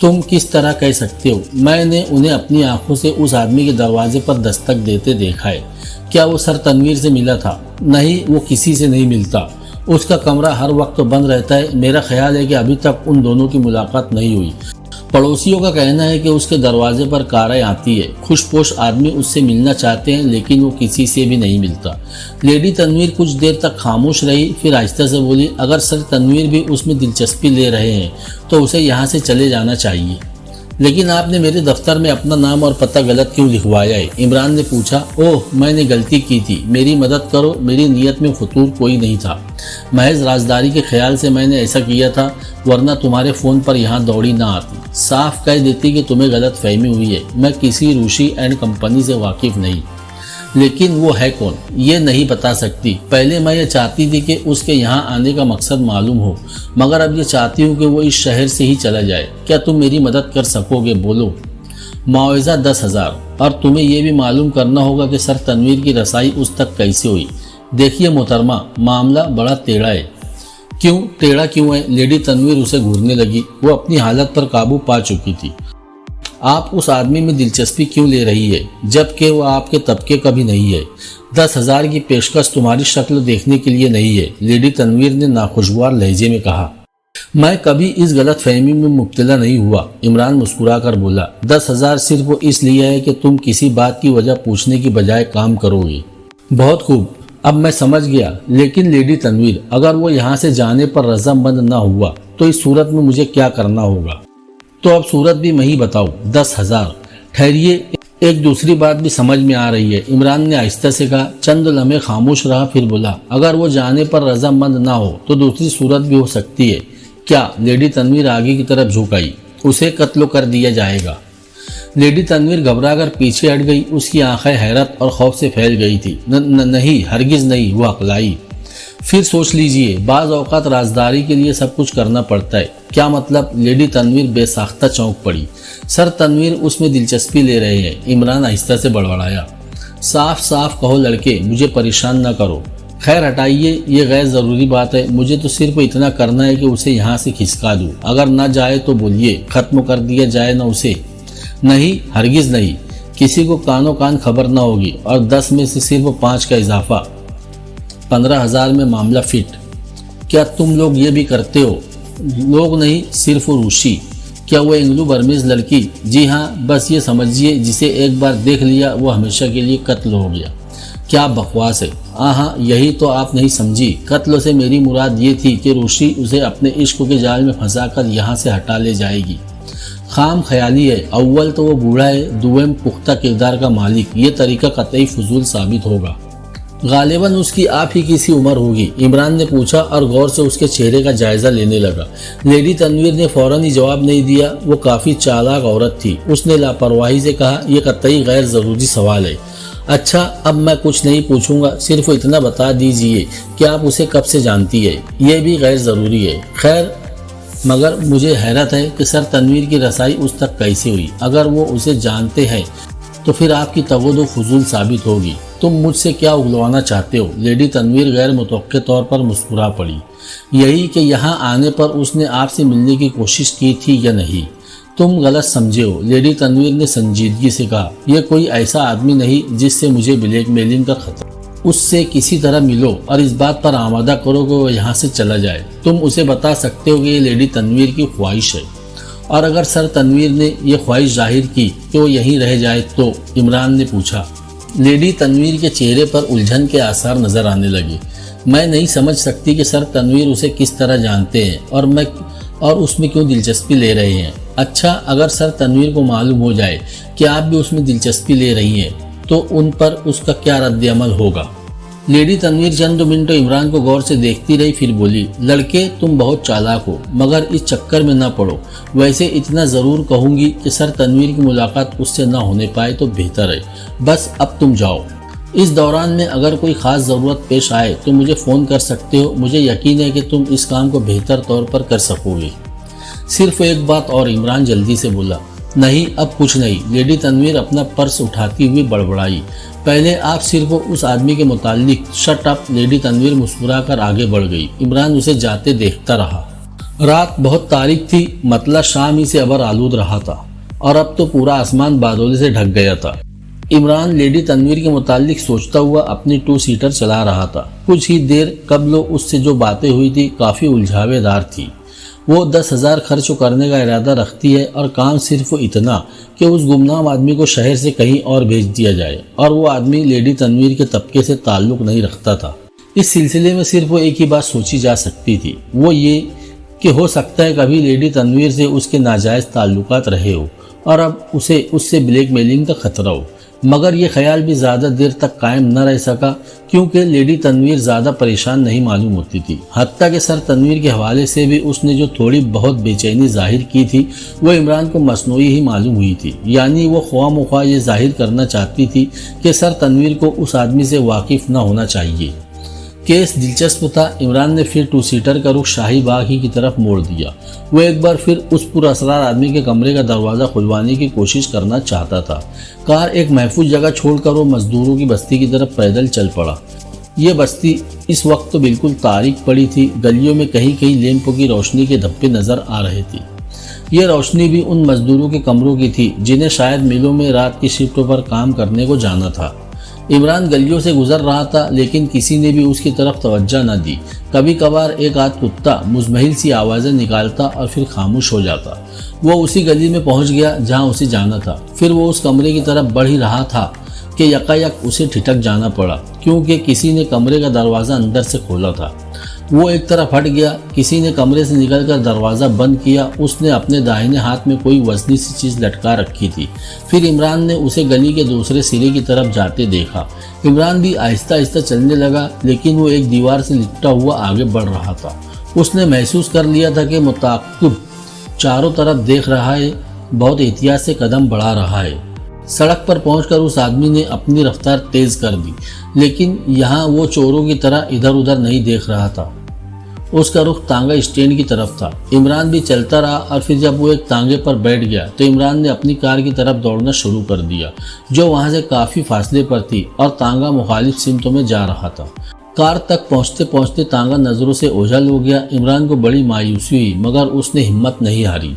तुम किस तरह कह सकते हो? मैंने उन्हें अपनी आंखों से उस आदमी के दरवाजे पर दस्तक देते देखा है। क्या वो सर तनवीर से मिला था? नहीं, वो किसी से नहीं मिलता। उसका कमरा हर वक्त बंद रहता है। मेरा ख्याल है कि अभी तक उन दोनों की मुलाकात नहीं हुई। पड़ोसियों का कहना है कि उसके दरवाजे पर कारें आती है। खुशपोश आदमी उससे मिलना चाहते हैं लेकिन वो किसी से भी नहीं मिलता। लेडी तनवीर कुछ देर तक खामोश रही, फिर आहिस्ता से बोली, अगर सर तनवीर भी उसमें दिलचस्पी ले रहे हैं तो उसे यहाँ से चले जाना चाहिए। लेकिन आपने मेरे दफ्तर में अपना नाम और पता गलत क्यों लिखवाया है? इमरान ने पूछा। ओह, मैंने गलती की थी, मेरी मदद करो। मेरी नीयत में फतूर कोई नहीं था। महज राजदारी के ख्याल से मैंने ऐसा किया था, वरना तुम्हारे फ़ोन पर यहाँ दौड़ी ना आती। साफ कह देती कि तुम्हें गलत फहमी हुई है। मैं किसी रूसी एंड कंपनी से वाकिफ़ नहीं। लेकिन वो है कौन ये नहीं बता सकती। पहले मैं ये चाहती थी कि उसके यहाँ आने का मकसद मालूम हो, मगर अब ये चाहती हूँ कि वो इस शहर से ही चला जाए। क्या तुम मेरी मदद कर सकोगे? बोलो। मुआवजा 10,000। और तुम्हें ये भी मालूम करना होगा कि सर तनवीर की रसाई उस तक कैसे हुई। देखिए मोहतरमा, मामला बड़ा टेढ़ा है। क्यों टेढ़ा क्यों है? लेडी तनवीर उसे घूरने लगी। वो अपनी हालत पर काबू पा चुकी थी। आप उस आदमी में दिलचस्पी क्यों ले रही है जबकि वो आपके तबके का भी नहीं है? 10,000 की पेशकश तुम्हारी शक्ल देखने के लिए नहीं है, लेडी तनवीर ने नाखुशगवार लहजे में कहा। मैं कभी इस गलत फहमी में मुब्तला नहीं हुआ, इमरान मुस्कुरा कर बोला। 10,000 सिर्फ वो इसलिए है कि तुम किसी बात की वजह पूछने की बजाय काम करोगे। बहुत खूब, अब मैं समझ गया। लेकिन लेडी तनवीर, अगर वो यहाँ से जाने पर रजामंद न हुआ तो इस सूरत में मुझे क्या करना होगा? तो अब सूरत भी मैं ही बताऊं। 10,000। ठहरिए, एक दूसरी बात भी समझ में आ रही है, इमरान ने आहिस्ता से कहा। चंद लम्हे खामोश रहा, फिर बोला, अगर वो जाने पर रजामंद ना हो तो दूसरी सूरत भी हो सकती है। क्या? लेडी तनवीर आगे की तरफ झुकाई। उसे कत्ल कर दिया जाएगा। लेडी तनवीर घबराकर पीछे हट गई। उसकी आंखें हैरत और खौफ से फैल गई थी। नहीं, हरगिज नहीं, वो अकलाई। फिर सोच लीजिए, बाज़ औक़ात राजदारी के लिए सब कुछ करना पड़ता है। क्या मतलब? लेडी तनवीर बेसाख्ता चौंक पड़ी। सर तनवीर उसमें दिलचस्पी ले रहे हैं। इमरान आहिस्ता से बड़बड़ाया। साफ साफ कहो लड़के, मुझे परेशान न करो। खैर हटाइए, ये गैर ज़रूरी बात है। मुझे तो सिर्फ इतना करना है कि उसे यहाँ से खिसका दूँ। अगर ना जाए तो बोलिए, ख़त्म कर दिया जाए ना उसे। नहीं, हरगिज़ नहीं। किसी को कानो कान खबर ना होगी। और 10 में से सिर्फ 5 का इजाफा, 15,000 में मामला फिट। क्या तुम लोग ये भी करते हो? लोग नहीं, सिर्फ रूसी। क्या वो इंग्लो बर्मीज लड़की? जी हाँ, बस ये समझिए, जिसे एक बार देख लिया वो हमेशा के लिए कत्ल हो गया। क्या बकवास है। हाँ, यही तो आप नहीं समझी। कत्ल से मेरी मुराद ये थी कि रूसी उसे अपने इश्क के जाल में फंसाकर यहाँ से हटा ले जाएगी। खाम ख्याली है। अव्वल तो वो बूढ़ा है, दुएम पुख्ता किरदार का मालिक। ये तरीका कतई फजूल साबित होगा। गालिबन उसकी आप ही की सी उम्र होगी, इमरान ने पूछा और गौर से उसके चेहरे का जायजा लेने लगा। लेडी तनवीर ने फौरन ही जवाब नहीं दिया। वो काफ़ी चालाक औरत थी। उसने लापरवाही से कहा, यह कतई गैर ज़रूरी सवाल है। अच्छा, अब मैं कुछ नहीं पूछूंगा, सिर्फ इतना बता दीजिए कि आप उसे कब से जानती है। यह भी गैर ज़रूरी है। खैर, मगर मुझे हैरत है कि सर तनवीर की रसाई उस तक कैसे हुई। अगर वो उसे जानते हैं तो फिर आपकी तवज्जो फजूल साबित होगी। तुम मुझसे क्या उगलवाना चाहते हो? लेडी तनवीर गैर मुतवक्के तौर पर मुस्कुरा पड़ी। यही कि यहाँ आने पर उसने आपसे मिलने की कोशिश की थी या नहीं? तुम गलत समझे हो, लेडी तनवीर ने संजीदगी से कहा। यह कोई ऐसा आदमी नहीं जिससे मुझे ब्लैकमेलिंग का खतरा। उससे किसी तरह मिलो और इस बात पर आमादा करो कि वो यहाँ से चला जाए। तुम उसे बता सकते हो कि ये लेडी तनवीर की ख्वाहिश है। और अगर सर तनवीर ने यह ख्वाहिश जाहिर की कि वो यहीं रह जाए तो? इमरान ने पूछा। लेडी तनवीर के चेहरे पर उलझन के आसार नजर आने लगे। मैं नहीं समझ सकती कि सर तनवीर उसे किस तरह जानते हैं और उसमें क्यों दिलचस्पी ले रहे हैं। अच्छा, अगर सर तनवीर को मालूम हो जाए कि आप भी उसमें दिलचस्पी ले रही हैं तो उन पर उसका क्या रद्द अमल होगा? लेडी तनवीर चंद मिनटों इमरान को गौर से देखती रही, फिर बोली, लड़के तुम बहुत चालाक हो, मगर इस चक्कर में न पड़ो। वैसे इतना ज़रूर कहूँगी कि सर तनवीर की मुलाकात उससे न होने पाए तो बेहतर है। बस अब तुम जाओ। इस दौरान में अगर कोई ख़ास ज़रूरत पेश आए तो मुझे फ़ोन कर सकते हो। मुझे यकीन है कि तुम इस काम को बेहतर तौर पर कर सकोगे। सिर्फ एक बात और, इमरान जल्दी से बोला। नहीं, अब कुछ नहीं। लेडी तनवीर अपना पर्स उठाती हुई बड़बड़ाई। पहले आप सिर्फ उस आदमी के मुताल्लिक। Shut up. लेडी तनवीर मुस्कुराकर आगे बढ़ गई। इमरान उसे जाते देखता रहा। रात बहुत तारीक थी, मतलब शाम ही से अबर आलूद रहा था और अब तो पूरा आसमान बादलों से ढक गया था। इमरान लेडी तनवीर के मुताल्लिक सोचता हुआ अपनी 2 सीटर चला रहा था। कुछ ही देर कबल उससे जो बातें हुई थी काफ़ी उलझावेदार थी। वो 10,000 खर्च करने का इरादा रखती है और काम सिर्फ इतना कि उस गुमनाम आदमी को शहर से कहीं और भेज दिया जाए, और वो आदमी लेडी तनवीर के तबके से ताल्लुक नहीं रखता था। इस सिलसिले में सिर्फ वो एक ही बात सोची जा सकती थी, वो ये कि हो सकता है कभी लेडी तनवीर से उसके नाजायज़ ताल्लुकात रहे हो और अब उसे उससे ब्लैकमेलिंग का खतरा हो। मगर ये ख्याल भी ज़्यादा देर तक कायम न रह सका क्योंकि लेडी तनवीर ज़्यादा परेशान नहीं मालूम होती थी। हत्ता के सर तनवीर के हवाले से भी उसने जो थोड़ी बहुत बेचैनी जाहिर की थी वो इमरान को मसनूई ही मालूम हुई थी। यानी वो ख्वाह ये जाहिर करना चाहती थी कि सर तनवीर को उस आदमी से वाकिफ़ न होना चाहिए। केस दिलचस्प था। इमरान ने फिर 2 सीटर का रुख शाही बाग ही की तरफ मोड़ दिया। वो एक बार फिर उस पुरअसरार आदमी के कमरे का दरवाज़ा खुलवाने की कोशिश करना चाहता था। कार एक महफूज जगह छोड़कर वो मजदूरों की बस्ती की तरफ पैदल चल पड़ा। ये बस्ती इस वक्त तो बिल्कुल तारीक पड़ी थी। गलियों में कहीं कहीं लैंपों की रोशनी के धब्बे नज़र आ रहे थे। ये रोशनी भी उन मजदूरों के कमरों की थी जिन्हें शायद मिलों में रात की शिफ्टों पर काम करने को जाना था। इमरान गलियों से गुजर रहा था लेकिन किसी ने भी उसकी तरफ तवज्जो न दी। कभी कभार एक आध कुत्ता मुज़महिल सी आवाज़ें निकालता और फिर खामोश हो जाता। वो उसी गली में पहुंच गया जहां उसे जाना था। फिर वो उस कमरे की तरफ बढ़ ही रहा था कि यकायक उसे ठिठक जाना पड़ा क्योंकि किसी ने कमरे का दरवाज़ा अंदर से खोला था। वो एक तरफ हट गया। किसी ने कमरे से निकलकर दरवाज़ा बंद किया। उसने अपने दाहिने हाथ में कोई वजनी सी चीज़ लटका रखी थी। फिर इमरान ने उसे गली के दूसरे सिरे की तरफ जाते देखा। इमरान भी आहिस्ता आहिस्ता चलने लगा, लेकिन वो एक दीवार से लिपटा हुआ आगे बढ़ रहा था। उसने महसूस कर लिया था कि मुताकिब चारों तरफ देख रहा है, बहुत एहतियात से कदम बढ़ा रहा है। सड़क पर पहुंचकर उस आदमी ने अपनी रफ्तार तेज कर दी, लेकिन यहाँ वो चोरों की तरह इधर उधर नहीं देख रहा था। उसका रुख तांगा स्टैंड की तरफ था। इमरान भी चलता रहा और फिर जब वो एक तांगे पर बैठ गया तो इमरान ने अपनी कार की तरफ दौड़ना शुरू कर दिया, जो वहाँ से काफ़ी फासले पर थी और तांगा मुखालिफ सिमतों में जा रहा था। कार तक पहुँचते पहुँचते तांगा नज़रों से ओझल हो गया। इमरान को बड़ी मायूसी हुई, मगर उसने हिम्मत नहीं हारी।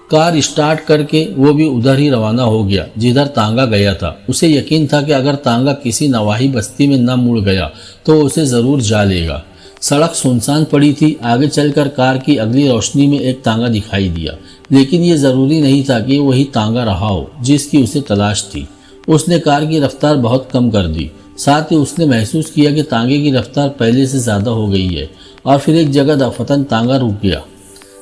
कार स्टार्ट करके वो भी उधर ही रवाना हो गया जिधर तांगा गया था। उसे यकीन था कि अगर तांगा किसी नवाही बस्ती में न मुड़ गया तो उसे ज़रूर जा लेगा। सड़क सुनसान पड़ी थी। आगे चलकर कार की अगली रोशनी में एक तांगा दिखाई दिया, लेकिन ये ज़रूरी नहीं था कि वही तांगा रहा हो जिसकी उसे तलाश थी। उसने कार की रफ्तार बहुत कम कर दी। साथ ही उसने महसूस किया कि तांगे की रफ्तार पहले से ज़्यादा हो गई है और फिर एक जगह दफतन तांगा रुक गया।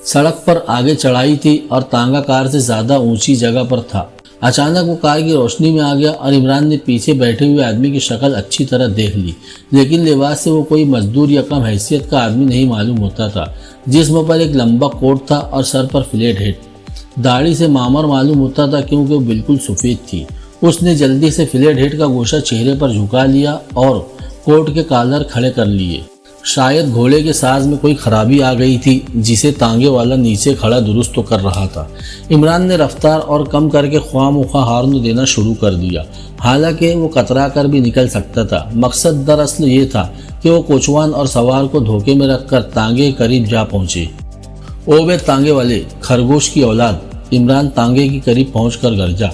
सड़क पर आगे चढ़ाई थी और तांगा कार से ज़्यादा ऊंची जगह पर था। अचानक वो कार की रोशनी में आ गया और इमरान ने पीछे बैठे हुए आदमी की शक्ल अच्छी तरह देख ली, लेकिन लिबास से वो कोई मजदूर या कम हैसियत का आदमी नहीं मालूम होता था। जिस्म पर एक लंबा कोट था और सर पर फ्लैट हेड। दाढ़ी से मामर मालूम होता था क्योंकि वो बिल्कुल सफ़ेद थी। उसने जल्दी से फ्लैट हेड का गोशा चेहरे पर झुका लिया और कोट के कॉलर खड़े कर लिए। शायद घोड़े के साज में कोई खराबी आ गई थी जिसे तांगे वाला नीचे खड़ा दुरुस्त तो कर रहा था। इमरान ने रफ्तार और कम करके ख्वामुखा हार्न देना शुरू कर दिया, हालांकि वो कतरा कर भी निकल सकता था। मकसद दरअसल ये था कि वो कोचवान और सवार को धोखे में रखकर तांगे के करीब जा पहुंचे। ओ वे तांगे वाले, खरगोश की औलाद! इमरान तांगे के करीब पहुंचकर गरजा।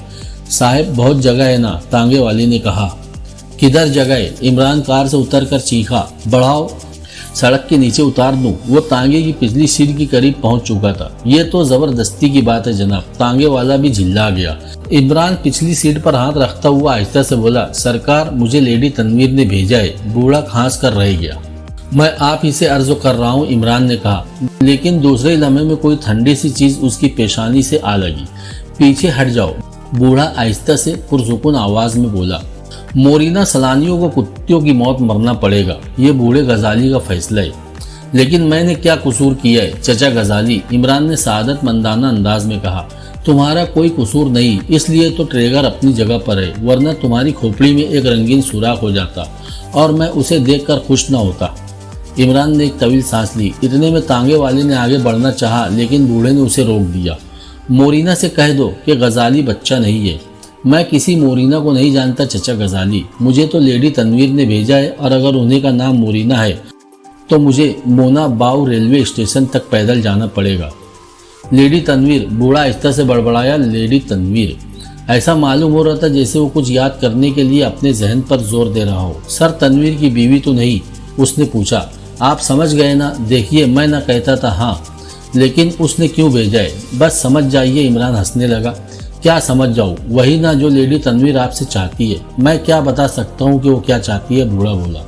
साहब, बहुत जगह है ना, तांगे वाले ने कहा। किधर जगह है? इमरान कार से उतरकर चीखा। बढ़ाओ, सड़क के नीचे उतार दूं। वो तांगे की पिछली सीट के करीब पहुंच चुका था। ये तो जबरदस्ती की बात है जनाब। तांगे वाला भी झिल्ला गया। इमरान पिछली सीट पर हाथ रखता हुआ आहिस्ता से बोला, सरकार, मुझे लेडी तनवीर ने भेजा है। बूढ़ा खांस कर रह गया। मैं आप ही से अर्ज कर रहा हूँ, इमरान ने कहा, लेकिन दूसरे लम्हे में कोई ठंडी सी चीज उसकी पेशानी से आ लगी। पीछे हट जाओ, बूढ़ा आहिस्ता से पुरसुकून आवाज में बोला। मोरीना सलानियों को कुत्तियों की मौत मरना पड़ेगा, ये बूढ़े गजाली का फैसला है। लेकिन मैंने क्या कसूर किया है चचा गजाली? इमरान ने सादत मंदाना अंदाज में कहा। तुम्हारा कोई कसूर नहीं, इसलिए तो ट्रेगर अपनी जगह पर है, वरना तुम्हारी खोपड़ी में एक रंगीन सुराख हो जाता और मैं उसे देखकर खुश न होता। इमरान ने एक तवील सांस ली। इतने में तांगे वाले ने आगे बढ़ना चाहा, लेकिन बूढ़े ने उसे रोक दिया। मोरीना से कह दो कि गजाली बच्चा नहीं है। मैं किसी मोरीना को नहीं जानता चचा गजाली। मुझे तो लेडी तनवीर ने भेजा है, और अगर उन्हीं का नाम मोरीना है तो मुझे मोना बाऊ रेलवे स्टेशन तक पैदल जाना पड़ेगा। लेडी तनवीर, बूढ़ा आहिस्ता से बड़बड़ाया। लेडी तनवीर? ऐसा मालूम हो रहा था जैसे वो कुछ याद करने के लिए अपने जहन पर जोर दे रहा हो। सर तनवीर की बीवी तो नहीं? उसने पूछा। आप समझ गए ना? देखिए, मैं ना कहता था हाँ, लेकिन उसने क्यों भेजा है, बस समझ जाइए। इमरान हंसने लगा। क्या समझ जाऊँ? वही ना जो लेडी तनवीर आपसे चाहती है। मैं क्या बता सकता हूँ कि वो क्या चाहती है? बूढ़ा बोला।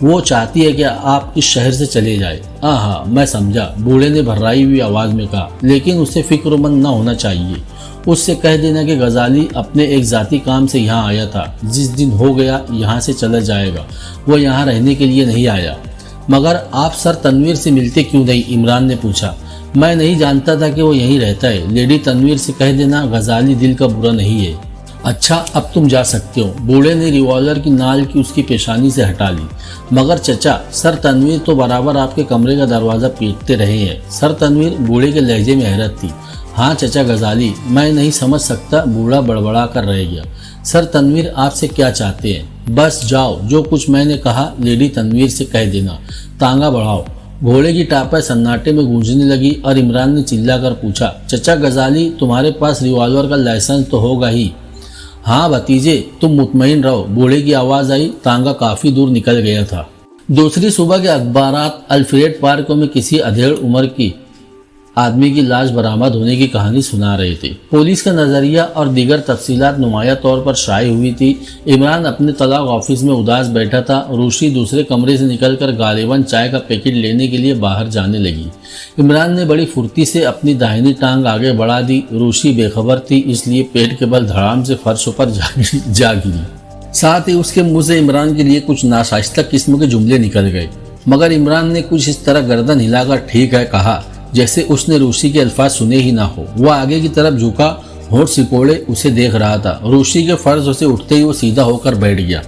वो चाहती है कि आप इस शहर से चले जाए। हाँ, मैं समझा, बूढ़े ने भर्राई हुई आवाज़ में कहा। लेकिन उसे फिक्रमंद न होना चाहिए। उससे कह देना कि गजाली अपने एक ज़ाती काम से यहाँ आया था। जिस दिन हो गया यहाँ से चला जाएगा। वो यहाँ रहने के लिए नहीं आया। मगर आप सर तनवीर से मिलते क्यों नहीं? इमरान ने पूछा। मैं नहीं जानता था कि वो यहीं रहता है। लेडी तनवीर से कह देना गजाली दिल का बुरा नहीं है। अच्छा, अब तुम जा सकते हो। बूढ़े ने रिवॉल्वर की नाल की उसकी पेशानी से हटा ली। मगर चचा, सर तनवीर तो बराबर आपके कमरे का दरवाज़ा पीटते रहे हैं। सर तनवीर? बूढ़े के लहजे में हैरत थी। हाँ चचा गजाली, मैं नहीं समझ सकता। बूढ़ा बड़बड़ा कर रह गया। सर तनवीर आपसे क्या चाहते हैं? बस जाओ, जो कुछ मैंने कहा लेडी तनवीर से कह देना। तांगा बढ़ाओ। घोड़े की टापा सन्नाटे में गूंजने लगी और इमरान ने चिल्लाकर पूछा, चचा गजाली, तुम्हारे पास रिवॉल्वर का लाइसेंस तो होगा ही? हाँ भतीजे, तुम मुतमईन रहो। बूढ़े की आवाज़ आई। तांगा काफ़ी दूर निकल गया था। दूसरी सुबह के अखबारात अल्फ्रेड पार्क में किसी अधेड़ उम्र की आदमी की लाश बरामद होने की कहानी सुना रहे थे। पुलिस का नज़रिया और दीगर तफसीलात नुमाया तौर पर शाये हुई थी। इमरान अपने तलाक ऑफिस में उदास बैठा था। रूशी दूसरे कमरे से निकलकर गालिबन चाय का पैकेट लेने के लिए बाहर जाने लगी। इमरान ने बड़ी फुर्ती से अपनी दाहिनी टांग आगे बढ़ा दी। रूशी बेखबर थी, इसलिए पेट के बल धड़ाम से फर्श पर जा गिरी। साथ ही उसके मुंह से इमरान के लिए कुछ नाशाइस्ता किस्म के जुमले निकल गए, मगर इमरान ने कुछ इस तरह गर्दन हिलाकर ठीक है कहा जैसे उसने रूसी के अल्फाज सुने ही ना हो। वह आगे की तरफ झुका, होठ सिकोड़े उसे देख रहा था। रूसी के फर्ज से उठते ही वो सीधा होकर बैठ गया।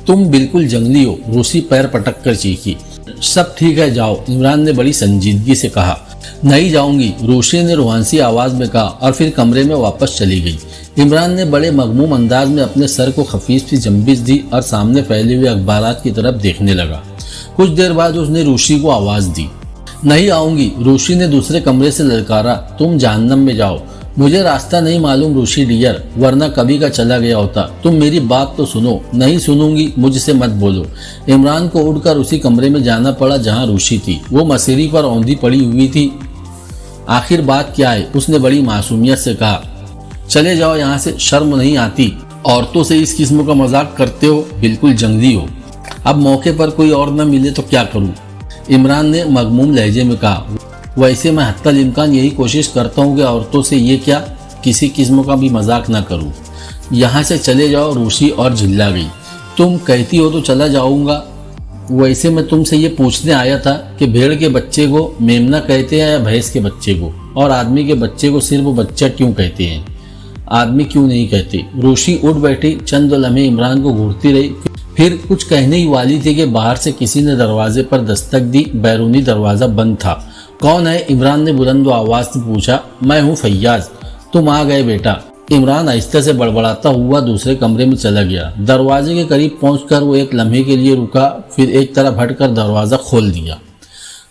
तुम बिल्कुल जंगली हो, रूसी पैर पटक कर चीखी। सब ठीक है, जाओ, इमरान ने बड़ी संजीदगी से कहा। नहीं जाऊंगी, रूसी ने रुहानसी आवाज में कहा और फिर कमरे में वापस चली गई। इमरान ने बड़े मगमूम अंदाज में अपने सर को खफीफ सी जंबिश दी और सामने फैले हुए अखबारात की तरफ देखने लगा। कुछ देर बाद उसने रूसी को आवाज दी। नहीं आऊंगी, रूसी ने दूसरे कमरे से ललकारा। तुम जहन्नम में जाओ, मुझे रास्ता नहीं मालूम रूसी डियर, वरना कभी का चला गया होता। तुम मेरी बात तो सुनो। नहीं सुनूंगी, मुझसे मत बोलो। इमरान को उड़कर उसी कमरे में जाना पड़ा जहां रूसी थी। वो मसीरी पर औंधी पड़ी हुई थी। आखिर बात क्या है, उसने बड़ी मासूमियत से कहा। चले जाओ यहाँ से, शर्म नहीं आती? औरतों से इस किस्म का मजाक करते हो, बिल्कुल जंगली हो। अब मौके पर कोई और न मिले तो क्या करूं? इमरान ने मगमूम लहजे में कहा। वैसे मैं हत्तल इम्कान यही कोशिश करता हूँ कि औरतों से ये क्या किसी किस्म का भी मजाक ना करूँ। यहाँ से चले जाओ, रूसी और झिल्ला गई। तुम कहती हो तो चला जाऊँगा। वैसे मैं तुमसे ये पूछने आया था कि भेड़ के बच्चे को मेमना कहते हैं या भैंस के बच्चे को, और आदमी के बच्चे को सिर्फ बच्चा क्यों कहते हैं, आदमी क्यों नहीं कहते? रूसी उठ बैठी, चंद लम्हे इमरान को घूरती रही, फिर कुछ कहने ही वाली थी कि बाहर से किसी ने दरवाजे पर दस्तक दी। बैरूनी दरवाजा बंद था। कौन है? इमरान ने बुलंद आवाज से पूछा। मैं हूँ फैयाज। तुम आ गए बेटा। इमरान आहिस्ते से बड़बड़ाता हुआ दूसरे कमरे में चला गया। दरवाजे के करीब पहुंचकर वो एक लम्हे के लिए रुका, फिर एक तरफ हटकर दरवाजा खोल दिया।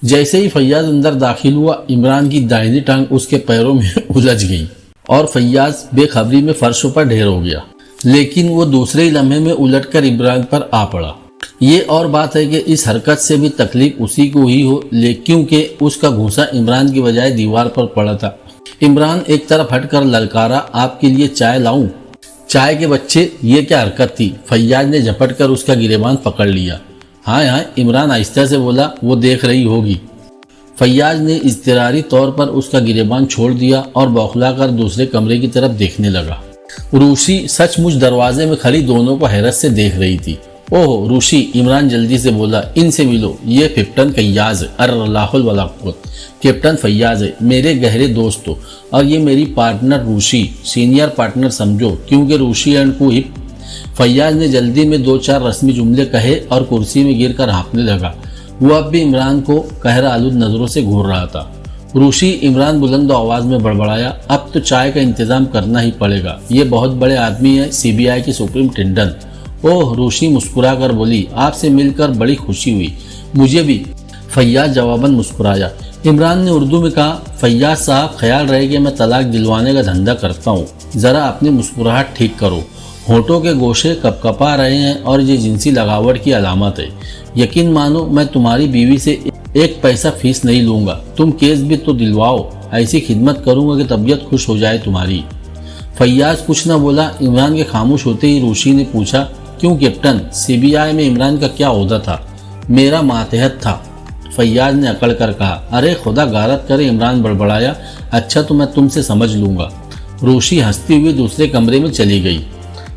जैसे ही फैयाज अंदर दाखिल हुआ, इमरान की दाहिनी टांग उसके पैरों में उलझ गई और फैयाज बेखबरी में फर्शों पर ढेर हो गया। लेकिन वो दूसरे ही लम्हे में उलटकर इमरान पर आ पड़ा। ये और बात है कि इस हरकत से भी तकलीफ उसी को ही हो, क्योंकि उसका घूंसा इमरान की बजाय दीवार पर पड़ा था। इमरान एक तरफ हटकर ललकारा, आपके लिए चाय लाऊं? चाय के बच्चे, ये क्या हरकत थी? फैयाज ने झपट कर उसका गिरेबान पकड़ लिया। हाँ, इमरान आहिस्ता से बोला, वो देख रही होगी। फैयाज ने इज़्तिरारी तौर पर उसका गिरेबान छोड़ दिया और बौखलाकर दूसरे कमरे की तरफ देखने लगा। रूसी सचमुच दरवाजे में खड़ी दोनों को हैरत से देख रही थी। ओह रूसी, इमरान जल्दी से बोला, इनसे मिलो, ये कैप्टन फैयाज है। अर्रलाहुल वला कुव्वत, कैप्टन फैयाज है, मेरे गहरे दोस्त हो, और ये मेरी पार्टनर रूसी, सीनियर पार्टनर समझो, क्योंकि रूसी एंड को हिप। फैयाज ने जल्दी में 2-4 रस्मी जुमले कहे और कुर्सी में गिरकर हाँफने लगा। वो अब भी इमरान को कहरा आलूद नजरों से घूर रहा था। रूसी, इमरान बुलंद आवाज में बड़बड़ाया, अब तो चाय का इंतजाम करना ही पड़ेगा। ये बहुत बड़े आदमी है, सीबीआई के सुप्रिंटेंडेंट। ओह, रूसी मुस्कुरा कर बोली, आपसे मिलकर बड़ी खुशी हुई, मुझे भी। फैयाज जवाबन मुस्कुराया। इमरान ने उर्दू में कहा, फैयाज साहब, ख्याल रहे कि मैं तलाक दिलवाने का धंधा करता हूँ, जरा अपनी मुस्कुराहट ठीक करो। होठों के गोशे कपकपा रहे हैं और ये जिनसी लगावट की अलामत है। यकीन मानो, मैं तुम्हारी बीवी से 1 पैसा फीस नहीं लूंगा। तुम केस भी तो दिलवाओ, ऐसी खिदमत करूंगा कि तबीयत खुश हो जाए तुम्हारी। फैयाज कुछ न बोला। इमरान के खामोश होते ही रूसी ने पूछा, क्यों कैप्टन, सीबीआई में इमरान का क्या ओहदा था? मेरा मातहत था, फैयाज ने अकड़ कर कहा। अरे खुदा गारत करे, इमरान बड़बड़ाया। अच्छा, तो मैं तुमसे समझ लूंगा। रूसी हंसती हुई दूसरे कमरे में चली गई।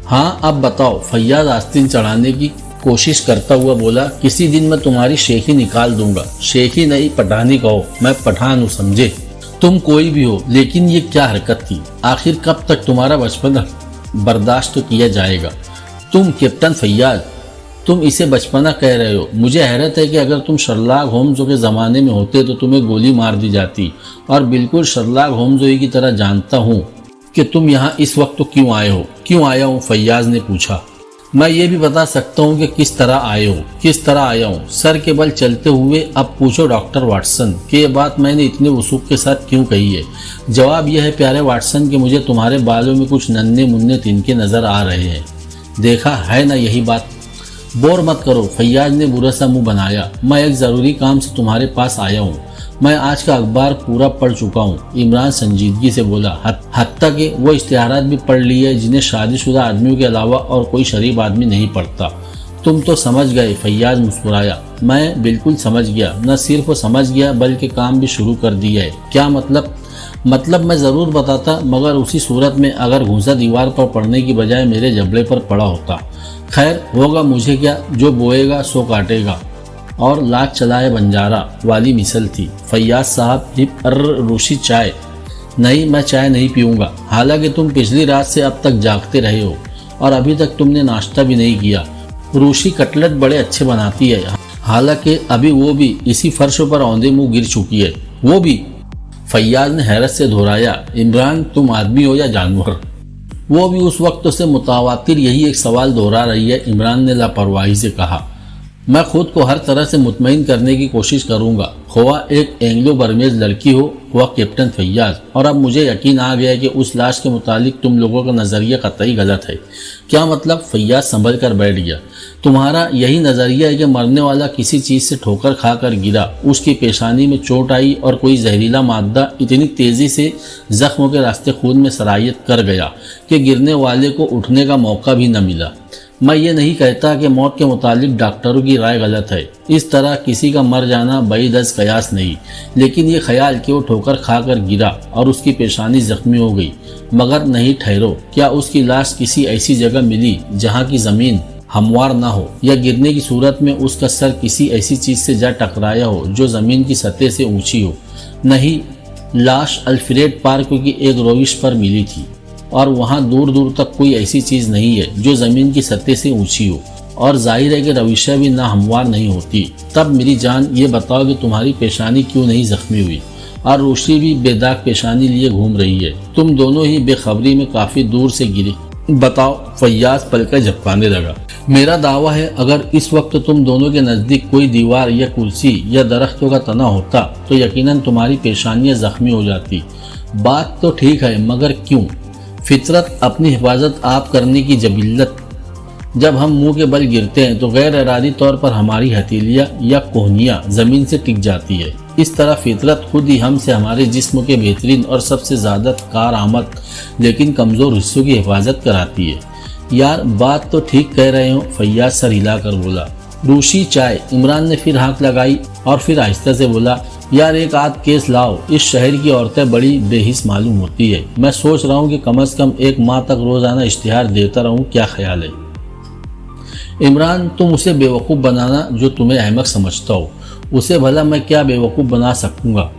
हाँ, अब बताओ, फैयाज आस्तीन चढ़ाने की कोशिश करता हुआ बोला। किसी दिन मैं तुम्हारी शेखी निकाल दूंगा। शेखी नहीं, पठानी कहो, मैं पठान हूँ, समझे? तुम कोई भी हो, लेकिन ये क्या हरकत थी? आखिर कब तक तुम्हारा बचपना बर्दाश्त तो किया जाएगा? तुम कैप्टन फैयाज, तुम इसे बचपना कह रहे हो। मुझे हैरत है कि अगर तुम शर्लाक होम्स के ज़माने में होते तो तुम्हें गोली मार दी जाती, और बिल्कुल शर्लाक होम्स की तरह जानता हूँ कि तुम यहाँ इस वक्त तो क्यों आए हो। क्यों आया हूँ? फैयाज ने पूछा। मैं ये भी बता सकता हूँ कि किस तरह आए हो। किस तरह आया हूँ? सर के बल चलते हुए। अब पूछो डॉक्टर वाटसन कि ये बात मैंने इतने वसूख के साथ क्यों कही है। जवाब यह है प्यारे वाटसन कि मुझे तुम्हारे बालों में कुछ नन्हे मुन्ने तिनके नजर आ रहे हैं। देखा है ना, यही बात। बोर मत करो, फैयाज ने बुरा सा मुंह बनाया। मैं एक ज़रूरी काम से तुम्हारे पास आया हूँ। मैं आज का अखबार पूरा पढ़ चुका हूँ। इमरान संजीदगी से बोला। हत्ता के वो इश्तिहारात भी पढ़ लिए जिन्हें शादीशुदा आदमियों के अलावा और कोई शरीफ आदमी नहीं पढ़ता। तुम तो समझ गए, फैयाज मुस्कुराया। मैं बिल्कुल समझ गया, न सिर्फ समझ गया बल्कि काम भी शुरू कर दिया है। क्या मतलब? मतलब मैं ज़रूर बताता, मगर उसी सूरत में अगर घूंसा दीवार पर पड़ने की बजाय मेरे जबड़े पर पड़ा होता। खैर होगा मुझे क्या, जो बोएगा सो काटेगा। और लात चलाए बंजारा वाली मिसल थी। फैयाज साहब हिप रूसी चाय? नहीं, मैं चाय नहीं पीऊँगा। हालांकि तुम पिछली रात से अब तक जागते रहे हो और अभी तक तुमने नाश्ता भी नहीं किया। रूसी कटलेट बड़े अच्छे बनाती है, हालांकि अभी वो भी इसी फर्श पर औंधे मुंह गिर चुकी है। वो भी? फैयाज ने हैरत से दोहराया। इमरान, तुम आदमी हो या जानवर? वो भी उस वक्त से मुतावातिर यही एक सवाल दोहरा रही है। इमरान ने लापरवाही से कहा। मैं खुद को हर तरह से मुतमईन करने की कोशिश करूंगा, ख्वा एक एंग्लो बर्मेज लड़की हो ख्वा कैप्टन फैयाज। और अब मुझे यकीन आ गया कि उस लाश के मुतालिक तुम लोगों का नज़रिया कतई गलत है। क्या मतलब? फैयाज संभल कर बैठ गया। तुम्हारा यही नज़रिया है कि मरने वाला किसी चीज़ से ठोकर खाकर गिरा, उसकी पेशानी में चोट आई और कोई जहरीला मादा इतनी तेज़ी से जख्मों के रास्ते खून में सरायत कर गया कि गिरने वाले को उठने का मौका भी न मिला। मैं ये नहीं कहता कि मौत के मुतालिक डॉक्टरों की राय गलत है। इस तरह किसी का मर जाना बईदस कयास नहीं, लेकिन ये ख्याल कि वो ठोकर खाकर गिरा और उसकी पेशानी जख्मी हो गई। मगर नहीं, ठहरो, क्या उसकी लाश किसी ऐसी जगह मिली जहाँ की ज़मीन हमवार ना हो, या गिरने की सूरत में उसका सर किसी ऐसी चीज़ से जा टकराया हो जो ज़मीन की सतह से ऊँची हो? नहीं, लाश अल्फ्रेड पार्क की एक रोविश पर मिली थी और वहाँ दूर दूर तक कोई ऐसी चीज़ नहीं है जो ज़मीन की सतह से ऊंची हो, और जाहिर है कि रविशा भी ना हमवार नहीं होती। तब मेरी जान, ये बताओ कि तुम्हारी पेशानी क्यों नहीं जख्मी हुई? और रोशी भी बेदाग पेशानी लिए घूम रही है। तुम दोनों ही बेखबरी में काफ़ी दूर से गिरे। बताओ। फैयाज पलके झपकाने लगा। मेरा दावा है, अगर इस वक्त तुम दोनों के नज़दीक कोई दीवार या कुर्सी या दरख्तों का तना होता तो यकीनन तुम्हारी पेशानियाँ जख्मी हो जाती। बात तो ठीक है, मगर क्यों? फितरत अपनी हिफाजत आप करने की जबिल्लत। जब हम मुंह के बल गिरते हैं तो गैर इरादी तौर पर हमारी हथेलियाँ या कोहनियाँ ज़मीन से टिक जाती है। इस तरह फितरत खुद ही हमसे हमारे जिस्म के बेहतरीन और सबसे ज़्यादा कारआमद लेकिन कमज़ोर हिस्सों की हिफाजत कराती है। यार, बात तो ठीक कह रहे हो, फैयाज सर हिलाकर बोला। रूसी चाय? इमरान ने फिर हाँक लगाई और फिर आहिस्ता से बोला। यार, एक आध केस लाओ। इस शहर की औरतें बड़ी बेहिस मालूम होती है। मैं सोच रहा हूँ कि कम से कम एक माह तक रोज़ाना इश्तिहार देता रहूँ। क्या ख्याल है? इमरान, तुम उसे बेवकूफ़ बनाना जो तुम्हें अहमक समझता हो। उसे भला मैं क्या बेवकूफ़ बना सकूँगा?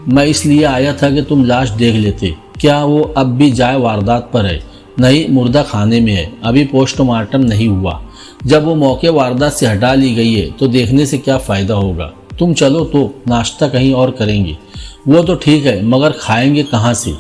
मैं इसलिए आया था कि तुम लाश देख लेते। क्या वो अब भी जाए वारदात पर है? नहीं, मुर्दा खाने में है, अभी पोस्टमार्टम नहीं हुआ। जब वो मौके वारदात से हटा ली गई है तो देखने से क्या फ़ायदा होगा? तुम चलो तो नाश्ता कहीं और करेंगे। वो तो ठीक है, मगर खाएंगे कहाँ से?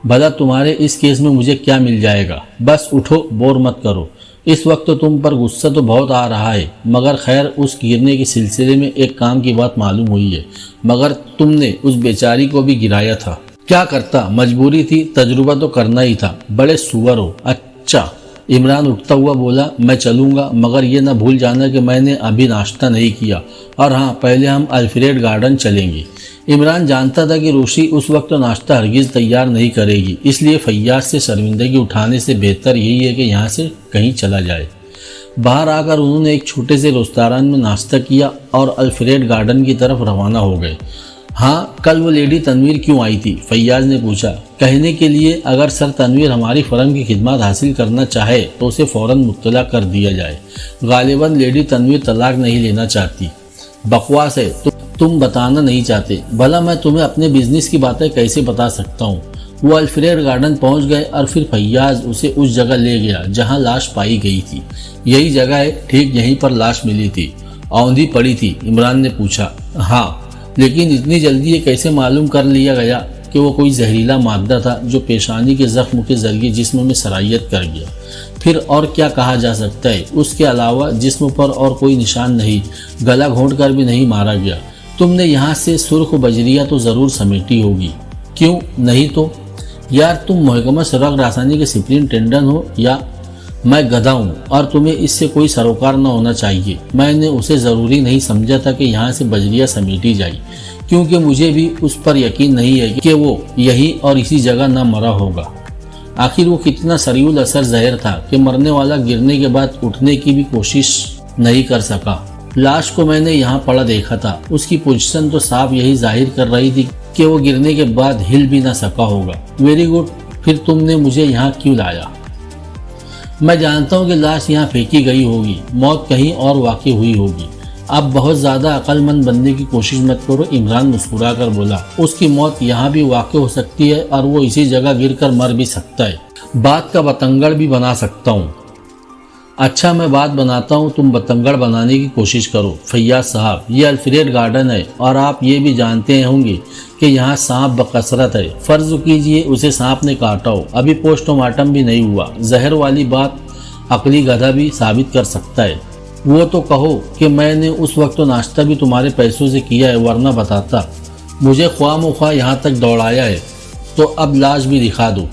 भला तुम्हारे इस केस में मुझे क्या मिल जाएगा? बस उठो, बोर मत करो। इस वक्त तुम पर गुस्सा तो बहुत आ रहा है, मगर खैर, उस गिरने के सिलसिले में एक काम की बात मालूम हुई है। मगर तुमने उस बेचारी को भी गिराया था। क्या करता, मजबूरी थी, तजुर्बा तो करना ही था। बड़े सुअर हो। अच्छा, इमरान उठता हुआ बोला। मैं चलूँगा, मगर ये न भूल जाना कि मैंने अभी नाश्ता नहीं किया, और हाँ, पहले हम अल्फ्रेड गार्डन चलेंगे। इमरान जानता था कि रोशी उस वक्त नाश्ता हरगिज़ तैयार नहीं करेगी, इसलिए फैयाज से शर्मिंदगी उठाने से बेहतर यही है कि यहाँ से कहीं चला जाए। बाहर आकर उन्होंने एक छोटे से रेस्तरां में नाश्ता किया और अल्फ्रेड गार्डन की तरफ रवाना हो गए। हाँ, कल वो लेडी तनवीर क्यों आई थी? फैयाज ने पूछा। कहने के लिए, अगर सर तनवीर हमारी फर्म की खिदमत हासिल करना चाहे तो उसे फ़ौरन मुत्तला कर दिया जाए। गालिबन लेडी तनवीर तलाक नहीं लेना चाहती। बकवास है, तुम बताना नहीं चाहते। भला मैं तुम्हें अपने बिजनेस की बातें कैसे बता सकता हूँ? वो अल्फ्रेड गार्डन पहुँच गए और फिर फैयाज उसे उस जगह ले गया जहाँ लाश पाई गई थी। यही जगह है, ठीक यहीं पर लाश मिली थी। औंधी पड़ी थी? इमरान ने पूछा। हाँ, लेकिन इतनी जल्दी ये कैसे मालूम कर लिया गया कि वो कोई जहरीला मादा था जो पेशानी के जख्म के जरिए जिस्म में सरायत कर गया? फिर और क्या कहा जा सकता है? उसके अलावा जिस्म पर और कोई निशान नहीं, गला घोंट कर भी नहीं मारा गया। तुमने यहाँ से सुर्ख बजरिया तो ज़रूर समेटी होगी। क्यों नहीं तो? यार, तुम महकमा सड़क रासानी के सुप्रिंटेंडेंट हो या? मैं गधा हूँ और तुम्हें इससे कोई सरोकार न होना चाहिए। मैंने उसे ज़रूरी नहीं समझा था कि यहाँ से बजरिया समेटी जाए, क्योंकि मुझे भी उस पर यकीन नहीं है कि वो यही और इसी जगह न मरा होगा। आखिर वो कितना सरीउल असर जहर था कि मरने वाला गिरने के बाद उठने की भी कोशिश नहीं कर सका। लाश को मैंने यहाँ पड़ा देखा था, उसकी पोजीशन तो साफ यही जाहिर कर रही थी कि वो गिरने के बाद हिल भी ना सका होगा। वेरी गुड, फिर तुमने मुझे यहाँ क्यों लाया? मैं जानता हूँ कि लाश यहाँ फेंकी गई होगी, मौत कहीं और वाक़ई हुई होगी। अब बहुत ज़्यादा अक्लमंद बनने की कोशिश मत करो, इमरान मुस्कुरा कर बोला। उसकी मौत यहाँ भी वाक़ई हो सकती है और वो इसी जगह गिरकर मर भी सकता है। बात का बतंगड़ भी बना सकता हूँ। अच्छा, मैं बात बनाता हूँ, तुम बतंगड़ बनाने की कोशिश करो। फैयाज साहब, ये अल्फ्रेड गार्डन है और आप ये भी जानते होंगे कि यहाँ सांप बकसरत है। फर्ज कीजिए उसे सांप ने काटा हो, अभी पोस्टमार्टम भी नहीं हुआ। जहर वाली बात अकली गधा भी साबित कर सकता है। वो तो कहो कि मैंने उस वक्त तो नाश्ता भी तुम्हारे पैसों से किया है, वरना बताता। मुझे ख्वाह यहाँ तक दौड़ाया है, तो अब लाश भी दिखा दो।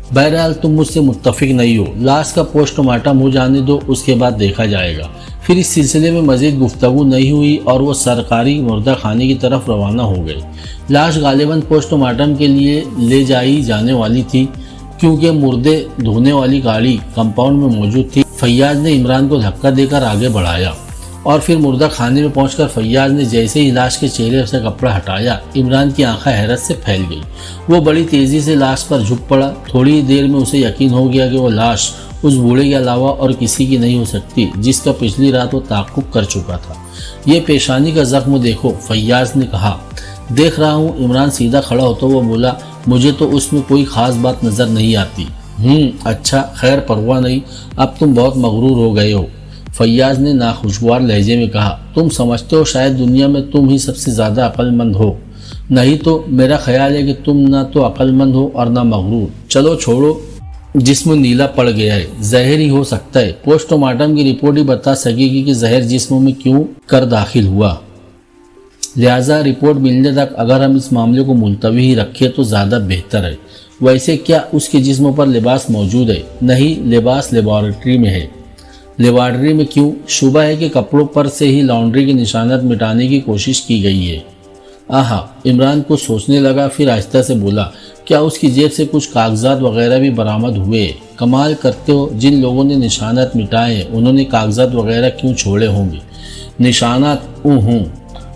बहरहाल तुम मुझसे मुत्तफिक नहीं हो, लाश का पोस्टमार्टम हो जाने दो, उसके बाद देखा जाएगा। फिर इस सिलसिले में मज़ीद गुफ्तगू नहीं हुई और वो सरकारी मुर्दा खाने की तरफ रवाना हो गए। लाश गालिबन पोस्टमार्टम के लिए ले जाई जाने वाली थी, क्योंकि मुर्दे धोने वाली गाड़ी कंपाउंड में मौजूद थी। फैयाज ने इमरान को धक्का देकर आगे बढ़ाया और फिर मुर्दा खाने में पहुंचकर फैयाज ने जैसे ही लाश के चेहरे से कपड़ा हटाया, इमरान की आंखें हैरत से फैल गई। वो बड़ी तेज़ी से लाश पर झुक पड़ा। थोड़ी देर में उसे यकीन हो गया कि वो लाश उस बूढ़े के अलावा और किसी की नहीं हो सकती, जिसका पिछली रात वो ताक़ुब कर चुका था। ये पेशानी का जख्म देखो, फैयाज ने कहा। देख रहा हूँ। इमरान सीधा खड़ा होता हुआ बोला। मुझे तो उसमें कोई ख़ास बात नज़र नहीं आती। अच्छा, खैर परवाह नहीं, अब तुम बहुत मगरूर हो गए हो, फैयाज ने नाखुशगवार लहजे में कहा। तुम समझते हो शायद दुनिया में तुम ही सबसे ज़्यादा अक्लमंद हो, नहीं तो मेरा ख्याल है कि तुम ना तो अक्लमंद हो और ना मगरूर। चलो छोड़ो, जिस्म नीला पड़ गया है, जहर ही हो सकता है। पोस्टमार्टम की रिपोर्ट ही बता सकेगी कि जहर जिस्म में क्यों कर दाखिल हुआ। लिहाजा रिपोर्ट मिलने तक अगर हम इस मामले को मुलतवी ही रखें तो ज़्यादा बेहतर है। वैसे क्या उसके जिस्म पर लिबास मौजूद है? नहीं, लिबास लेबॉरेटरी में है। लेबॉरेटरी में क्यों? शुबा है कि कपड़ों पर से ही लॉन्ड्री के निशानात मिटाने की कोशिश की गई है। आहा, इमरान कुछ सोचने लगा, फिर आहिस्ता से बोला। क्या उसकी जेब से कुछ कागजात वगैरह भी बरामद हुए? कमाल करते हो, जिन लोगों ने निशानात मिटाए हैं उन्होंने कागजात वगैरह क्यों छोड़े होंगे? निशानात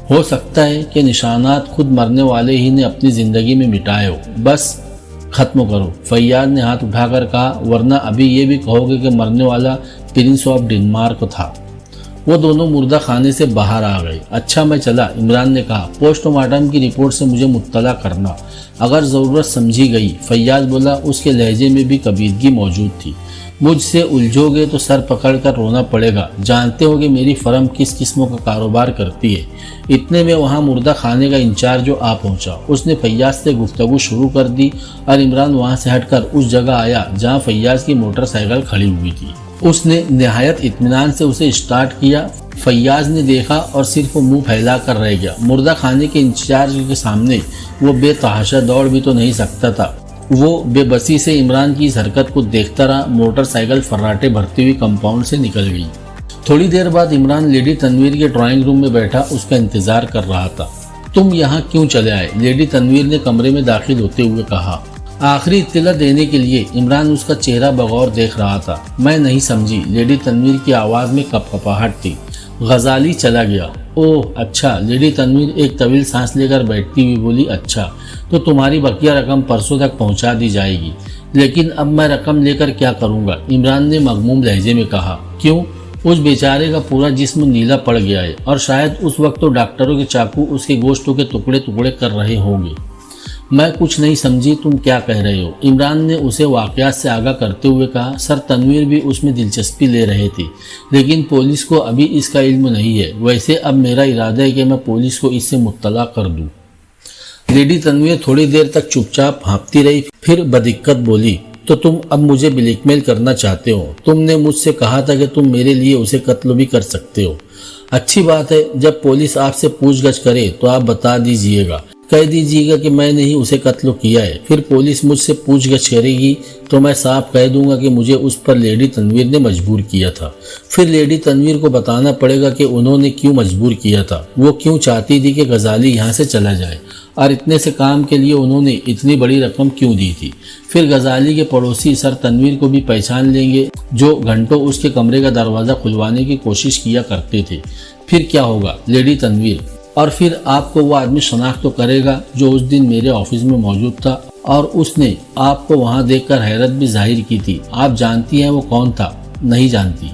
हो सकता है कि निशानात खुद मरने वाले ही ने अपनी ज़िंदगी में मिटाए हो। बस ख़त्म करो, फैयाज ने हाथ उठाकर कहा, वरना अभी ये भी कहोगे कि मरने वाला प्रिंस ऑफ डेनमार्क था। वो दोनों मुर्दा खाने से बाहर आ गए। अच्छा, मैं चला, इमरान ने कहा। पोस्टमार्टम की रिपोर्ट से मुझे मुत्तला करना अगर ज़रूरत समझी गई, फैयाज बोला। उसके लहजे में भी कबीरगी मौजूद थी। मुझसे उलझोगे तो सर पकड़कर रोना पड़ेगा। जानते हो कि मेरी फर्म किस किस्मों का कारोबार करती है। इतने में वहाँ मुर्दा खाने का इंचार्ज जो आ पहुँचा। उसने फैयाज से गुफ्तगू शुरू कर दी और इमरान वहाँ से हटकर उस जगह आया जहाँ फैयाज की मोटरसाइकिल खड़ी हुई थी। उसने निहायत इत्मीनान से उसे स्टार्ट किया। फैयाज ने देखा और सिर्फ मुंह फैला कर रह गया। मुर्दा खाने के इंचार्ज के सामने वो बेतहाशा दौड़ भी तो नहीं सकता था। वो बेबसी से इमरान की इस हरकत को देखता रहा। मोटरसाइकिल फर्राटे भरती हुई कंपाउंड से निकल गई। थोड़ी देर बाद इमरान लेडी तनवीर के ड्राइंग रूम में बैठा उसका इंतजार कर रहा था। तुम यहाँ क्यों चले आए? लेडी तनवीर ने कमरे में दाखिल होते हुए कहा। आखिरी इत्तला देने के लिए। इमरान उसका चेहरा बगौर देख रहा था। मैं नहीं समझी। लेडी तनवीर की आवाज़ में कपकपाहट थी। गजाली चला गया। ओह अच्छा। लेडी तनवीर एक तवील सांस लेकर बैठती हुई बोली। अच्छा, तो तुम्हारी बकिया रकम परसों तक पहुंचा दी जाएगी, लेकिन अब मैं रकम लेकर क्या करूंगा? इमरान ने मगमूम लहजे में कहा। क्यों? उस बेचारे का पूरा जिस्म नीला पड़ गया है और शायद उस वक्त तो डॉक्टरों के चाकू उसके गोश्तों के टुकड़े टुकड़े कर रहे होंगे। मैं कुछ नहीं समझी, तुम क्या कह रहे हो? इमरान ने उसे वाक़यात से आगाह करते हुए कहा। सर तनवीर भी उसमें दिलचस्पी ले रहे थे, लेकिन पुलिस को अभी इसका इल्म नहीं है। वैसे अब मेरा इरादा है कि मैं पुलिस को इससे मुत्तला कर दूं। लेडी तनवीर थोड़ी देर तक चुपचाप हाँफती रही, फिर बदिक्कत बोली। तो तुम अब मुझे ब्लैकमेल करना चाहते हो? तुमने मुझसे कहा था कि तुम मेरे लिए उसे कत्ल भी कर सकते हो। अच्छी बात है, जब पुलिस आपसे पूछगछ करे तो आप बता दीजिएगा। कह दीजिएगा कि मैंने ही उसे कत्ल किया है। फिर पुलिस मुझसे पूछगछ करेगी तो मैं साफ कह दूंगा कि मुझे उस पर लेडी तनवीर ने मजबूर किया था। फिर लेडी तनवीर को बताना पड़ेगा कि उन्होंने क्यों मजबूर किया था, वो क्यों चाहती थी कि गजाली यहाँ से चला जाए और इतने से काम के लिए उन्होंने इतनी बड़ी रकम क्यों दी थी। फिर गजाली के पड़ोसी सर तनवीर को भी पहचान लेंगे जो घंटों उसके कमरे का दरवाज़ा खुलवाने की कोशिश किया करते थे। फिर क्या होगा, लेडी तनवीर। और फिर आपको वो आदमी शनाख्त तो करेगा जो उस दिन मेरे ऑफिस में मौजूद था और उसने आपको वहाँ देखकर हैरत भी जाहिर की थी। आप जानती हैं वो कौन था? नहीं जानती।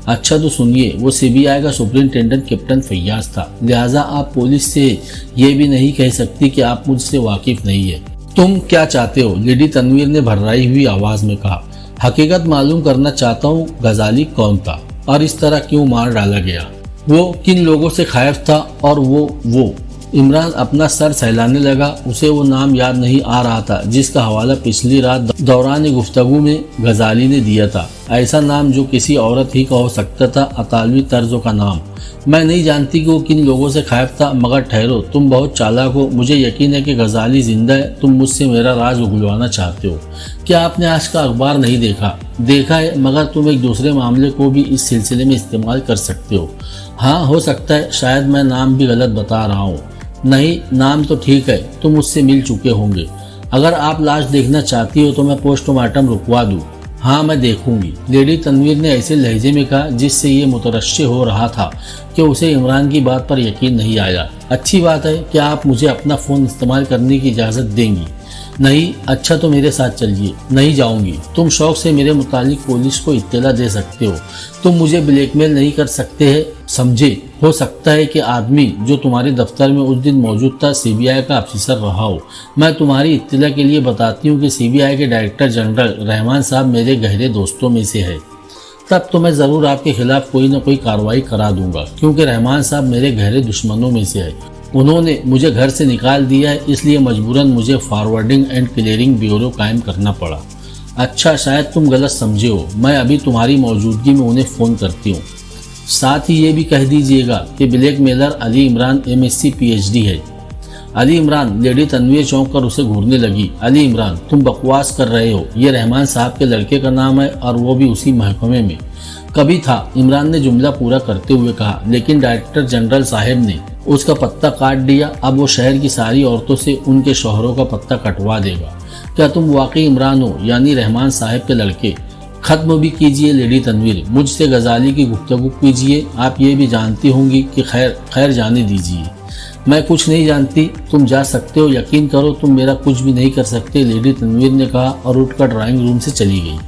अच्छा तो सुनिए, वो सीबीआई का सुपरिंटेंडेंट कैप्टन फैयाज था। लिहाजा आप पुलिस से ये भी नहीं कह सकती कि आप मुझसे वाकिफ नहीं है। तुम क्या चाहते हो? लेडी तनवीर ने भर्राई हुई आवाज में कहा। हकीकत मालूम करना चाहता हूँ, गजाली कौन था और इस तरह क्यों मार डाला गया, वो किन लोगों से खैफ था और वो इमरान अपना सर सहलाने लगा। उसे वो नाम याद नहीं आ रहा था जिसका हवाला पिछली रात दौरान गुफ्तगू में गजाली ने दिया था। ऐसा नाम जो किसी औरत ही का हो सकता था, अतालवी तर्जों का नाम। मैं नहीं जानती कि वो किन लोगों से खैफ था, मगर ठहरो, तुम बहुत चालाक हो। मुझे यकीन है कि गजाली जिंदा है। तुम मुझसे मेरा राज उगलवाना चाहते हो। क्या आपने आज का अखबार नहीं देखा? देखा है, मगर तुम एक दूसरे मामले को भी इस सिलसिले में इस्तेमाल कर सकते हो। हाँ, हो सकता है शायद मैं नाम भी गलत बता रहा हूँ। नहीं, नाम तो ठीक है, तुम मुझसे मिल चुके होंगे। अगर आप लाश देखना चाहती हो तो मैं पोस्टमार्टम रुकवा दूँ। हाँ, मैं देखूंगी, लेडी तनवीर ने ऐसे लहजे में कहा जिससे ये मुतरश्शि हो रहा था कि उसे इमरान की बात पर यकीन नहीं आया। अच्छी बात है, क्या आप मुझे अपना फ़ोन इस्तेमाल करने की इजाज़त देंगी? नहीं। अच्छा तो मेरे साथ चलिए। नहीं जाऊंगी। तुम शौक से मेरे मुतालिक पुलिस को इत्तला दे सकते हो, तुम मुझे ब्लैकमेल नहीं कर सकते हैं, समझे? हो सकता है कि आदमी जो तुम्हारे दफ्तर में उस दिन मौजूद था सीबीआई का अफसर रहा हो। मैं तुम्हारी इत्तला के लिए बताती हूँ कि सीबीआई के डायरेक्टर जनरल रहमान साहब मेरे गहरे दोस्तों में से है। तब तो मैं ज़रूर आपके खिलाफ कोई न कोई कार्रवाई करा दूंगा, क्योंकि रहमान साहब मेरे गहरे दुश्मनों में से है। उन्होंने मुझे घर से निकाल दिया है, इसलिए मजबूरन मुझे फॉरवर्डिंग एंड क्लियरिंग ब्यूरो कायम करना पड़ा। अच्छा, शायद तुम गलत समझे हो। मैं अभी तुम्हारी मौजूदगी में उन्हें फ़ोन करती हूँ। साथ ही ये भी कह दीजिएगा कि blackmailer Ali Imran MSc PhD है। अली इमरान, लेडी तनवीर चौंक कर उसे घूरने लगी। अली इमरान, तुम बकवास कर रहे हो। ये रहमान साहब के लड़के का नाम है और वो भी उसी महकमे में। कभी था, इमरान ने जुमला पूरा करते हुए कहा, लेकिन डायरेक्टर जनरल साहब ने उसका पत्ता काट दिया। अब वो शहर की सारी औरतों से उनके शौहरों का पत्ता कटवा देगा। क्या तुम वाकई इमरान हो, यानी रहमान साहब के लड़के? खत्म भी कीजिए लेडी तनवीर, मुझसे गजाली की गुफ्तगू कीजिए। आप ये भी जानती होंगी कि खैर जाने दीजिए। मैं कुछ नहीं जानती, तुम जा सकते हो। यकीन करो, तुम मेरा कुछ भी नहीं कर सकते, लेडी तनवीर ने कहा और उठकर ड्राइंग रूम से चली गई।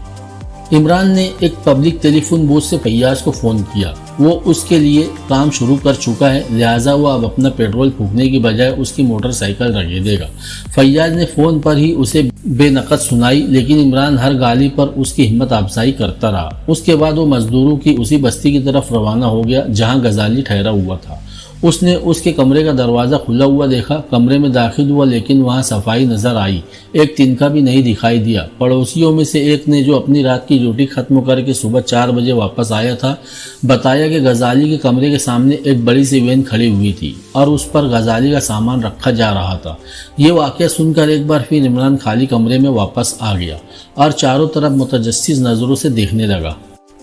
इमरान ने एक पब्लिक टेलीफोन बूथ से फैयाज को फ़ोन किया। वो उसके लिए काम शुरू कर चुका है, लिहाजा वो अब अपना पेट्रोल फूकने की बजाय उसकी मोटरसाइकिल रगड़े देगा। फैयाज ने फ़ोन पर ही उसे बेनकद सुनाई, लेकिन इमरान हर गाली पर उसकी हिम्मत अफजाई करता रहा। उसके बाद वो मजदूरों की उसी बस्ती की तरफ रवाना हो गया जहाँ गजाली ठहरा हुआ था। उसने उसके कमरे का दरवाज़ा खुला हुआ देखा। कमरे में दाखिल हुआ, लेकिन वहाँ सफाई नजर आई। एक तिनका भी नहीं दिखाई दिया। पड़ोसियों में से एक ने, जो अपनी रात की ड्यूटी खत्म करके सुबह 4 बजे वापस आया था, बताया कि गजाली के कमरे के सामने एक बड़ी सी वैन खड़ी हुई थी और उस पर गजाली का सामान रखा जा रहा था। ये वाक़या सुनकर एक बार फिर इमरान खाली कमरे में वापस आ गया और चारों तरफ मुतजस्सिस नज़रों से देखने लगा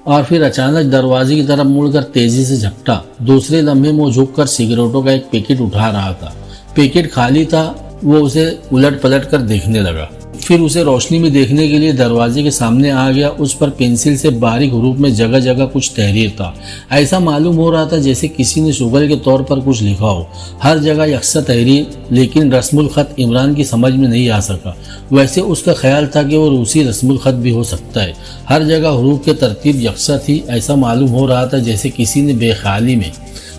और फिर अचानक दरवाजे की तरफ मुड़कर तेजी से झपटा। दूसरे लम्हे में झुककर सिगरेटों का एक पैकेट उठा रहा था। पैकेट खाली था। वो उसे उलट पलट कर देखने लगा, फिर उसे रोशनी में देखने के लिए दरवाजे के सामने आ गया। उस पर पेंसिल से बारीक रूप में जगह जगह कुछ तहरीर था। ऐसा मालूम हो रहा था जैसे किसी ने शुगर के तौर पर कुछ लिखा हो। हर जगह यकसा तहरीर, लेकिन रस्मुल खत इमरान की समझ में नहीं आ सका। वैसे उसका ख्याल था कि वो रूसी रस्मुल खत भी हो सकता है। हर जगह हरूफ की तरतीब यकसा थी। ऐसा मालूम हो रहा था जैसे किसी ने बेख्याली में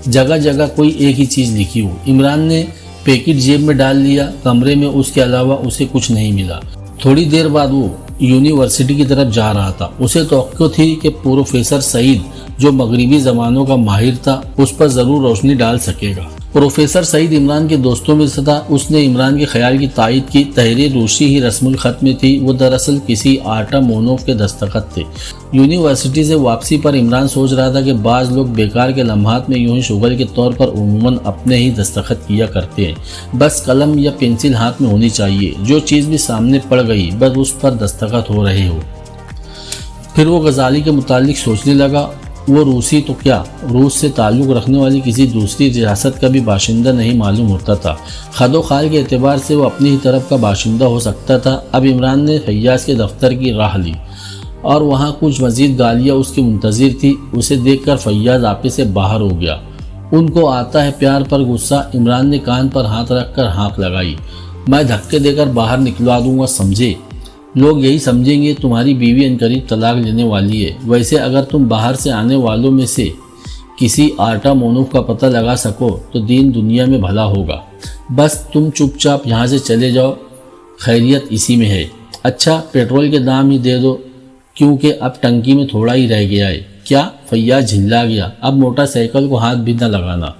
जगह जगह कोई एक ही चीज़ लिखी हो। इमरान ने पैकेट जेब में डाल लिया। कमरे में उसके अलावा उसे कुछ नहीं मिला। थोड़ी देर बाद वो यूनिवर्सिटी की तरफ जा रहा था। उसे तवक्को थी कि प्रोफेसर सईद, जो मगरिबी ज़मानों का माहिर था, उस पर ज़रूर रोशनी डाल सकेगा। प्रोफेसर सईद इमरान के दोस्तों में से था। उसने इमरान के ख्याल की तायद की। तहरीर रूसी ही रस्मुल ख़त में थी। वो दरअसल किसी आर्टामोनोव के दस्तखत थे। यूनिवर्सिटी से वापसी पर इमरान सोच रहा था कि बाज़ लोग बेकार के लम्हात में यूं ही शुगल के तौर पर उमूमन अपने ही दस्तखत किया करते हैं। बस कलम या पेंसिल हाथ में होनी चाहिए, जो चीज़ भी सामने पड़ गई बस उस पर दस्तखत हो रहे हो। फिर वो गजाली के मुतालिक सोचने लगा। वो रूसी तो क्या, रूस से ताल्लुक़ रखने वाली किसी दूसरी रियासत का भी बाशिंदा नहीं मालूम होता था। खदो खाल के एतबार से वो अपनी ही तरफ का बाशिंदा हो सकता था। अब इमरान ने फैयाज़ के दफ्तर की राह ली और वहाँ कुछ मज़ीद गालियाँ उसकी मुंतज़िर थी। उसे देखकर फैयाज़ आपे से बाहर हो गया। उनको आता है प्यार पर गुस्सा। इमरान ने कान पर हाथ रख कर हाँक लगाई। मैं धक्के देकर बाहर निकलवा दूंगा, समझे? लोग यही समझेंगे तुम्हारी बीवी अनकरीब तलाक लेने वाली है। वैसे अगर तुम बाहर से आने वालों में से किसी आर्टामोनोव का पता लगा सको तो दीन दुनिया में भला होगा। बस तुम चुपचाप यहाँ से चले जाओ, खैरियत इसी में है। अच्छा, पेट्रोल के दाम ही दे दो, क्योंकि अब टंकी में थोड़ा ही रह गया है। क्या? फैयाज झिल्ला गया। अब मोटरसाइकिल को हाथ भी न लगाना,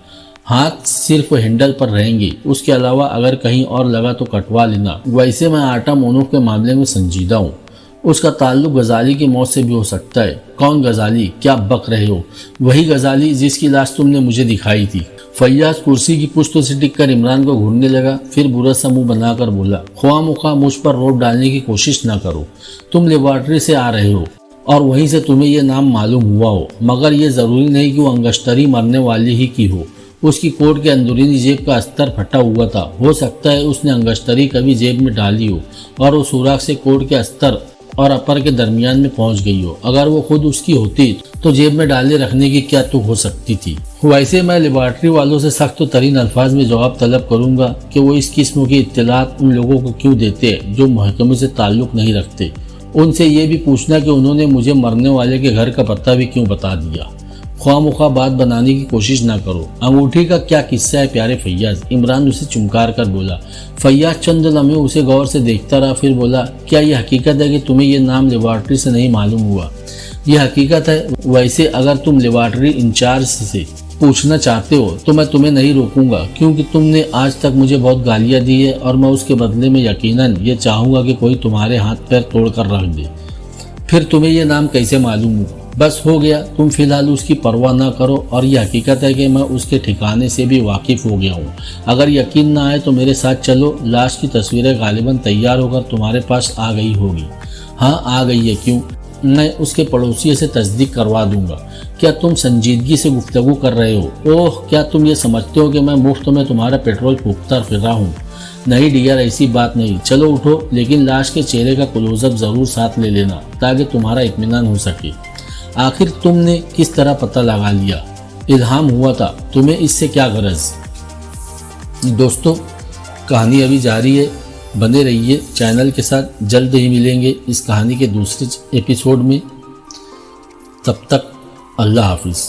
हाथ सिर्फ हैंडल पर रहेंगे। उसके अलावा अगर कहीं और लगा तो कटवा लेना। वैसे मैं आर्टामोनोव के मामले में संजीदा हूँ। उसका ताल्लुक गजाली की मौत से भी हो सकता है। कौन गजाली? क्या बक रहे हो? वही गजाली जिसकी लाश तुमने मुझे दिखाई थी। फैयाज कुर्सी की पुश्तों से टिक कर इमरान को घूरने लगा। फिर बुरा सा मुंह बनाकर बोला, ख्वामुखा मुझ पर रोब डालने की कोशिश न करो। तुम लेबॉर्ट्री से आ रहे हो और वहीं से तुम्हें यह नाम मालूम हुआ हो, मगर यह ज़रूरी नहीं कि वो अंगश्तरी मरने वाली ही की हो। उसकी कोट के अंदरूनी जेब का अस्तर फटा हुआ था। हो सकता है उसने अंगश्तरी कभी जेब में डाली हो और वो सुराख से कोट के अस्तर और अपर के दरमियान में पहुंच गई हो। अगर वो खुद उसकी होती तो जेब में डाले रखने की क्या तुक हो सकती थी। वैसे मैं लेबॉर्ट्री वालों से सख्त तरीन अल्फाज में जवाब तलब करूंगा कि वो इस किस्म की इत्तलात उन लोगों को क्यों देते हैं जो महकमे से ताल्लुक़ नहीं रखते। उनसे ये भी पूछना कि उन्होंने मुझे मरने वाले के घर का पता भी क्यों बता दिया। ख्वामुखा बात बनाने की कोशिश ना करो। अंगूठी का क्या किस्सा है प्यारे फैयाज? इमरान उसे चुमकार कर बोला। फैयाज चंद लम्हे उसे गौर से देखता रहा, फिर बोला, क्या यह हकीकत है कि तुम्हें यह नाम लेबॉर्ट्री से नहीं मालूम हुआ? यह हकीकत है। वैसे अगर तुम लेबॉर्ट्री इंचार्ज से पूछना चाहते हो तो मैं तुम्हें नहीं रोकूंगा, क्योंकि तुमने आज तक मुझे बहुत गालियाँ दी है और मैं उसके बदले में यकीनन ये चाहूँगा कि कोई तुम्हारे हाथ पैर तोड़ कर रख दे। फिर तुम्हें यह नाम कैसे मालूम हुआ? बस हो गया, तुम फिलहाल उसकी परवाह ना करो। और यह हकीकत है कि मैं उसके ठिकाने से भी वाकिफ़ हो गया हूँ। अगर यकीन ना आए तो मेरे साथ चलो। लाश की तस्वीरें गालिबन तैयार होकर तुम्हारे पास आ गई होगी। हाँ, आ गई है। क्यों? मैं उसके पड़ोसी से तस्दीक करवा दूंगा। क्या तुम संजीदगी से गुफ्तगू कर रहे हो? ओह, क्या तुम ये समझते हो कि मैं मुफ्त में तुम्हारा पेट्रोल फूकता फिर रहा हूँ? नहीं डियर, ऐसी बात नहीं। चलो उठो, लेकिन लाश के चेहरे का क्लोजअप ज़रूर साथ ले लेना ताकि तुम्हारा इत्मीनान हो सके। आखिर तुमने किस तरह पता लगा लिया? इल्हाम हुआ था। तुम्हें इससे क्या गरज? दोस्तों, कहानी अभी जारी है। बने रहिए चैनल के साथ। जल्द ही मिलेंगे इस कहानी के दूसरे एपिसोड में। तब तक अल्लाह हाफिज़।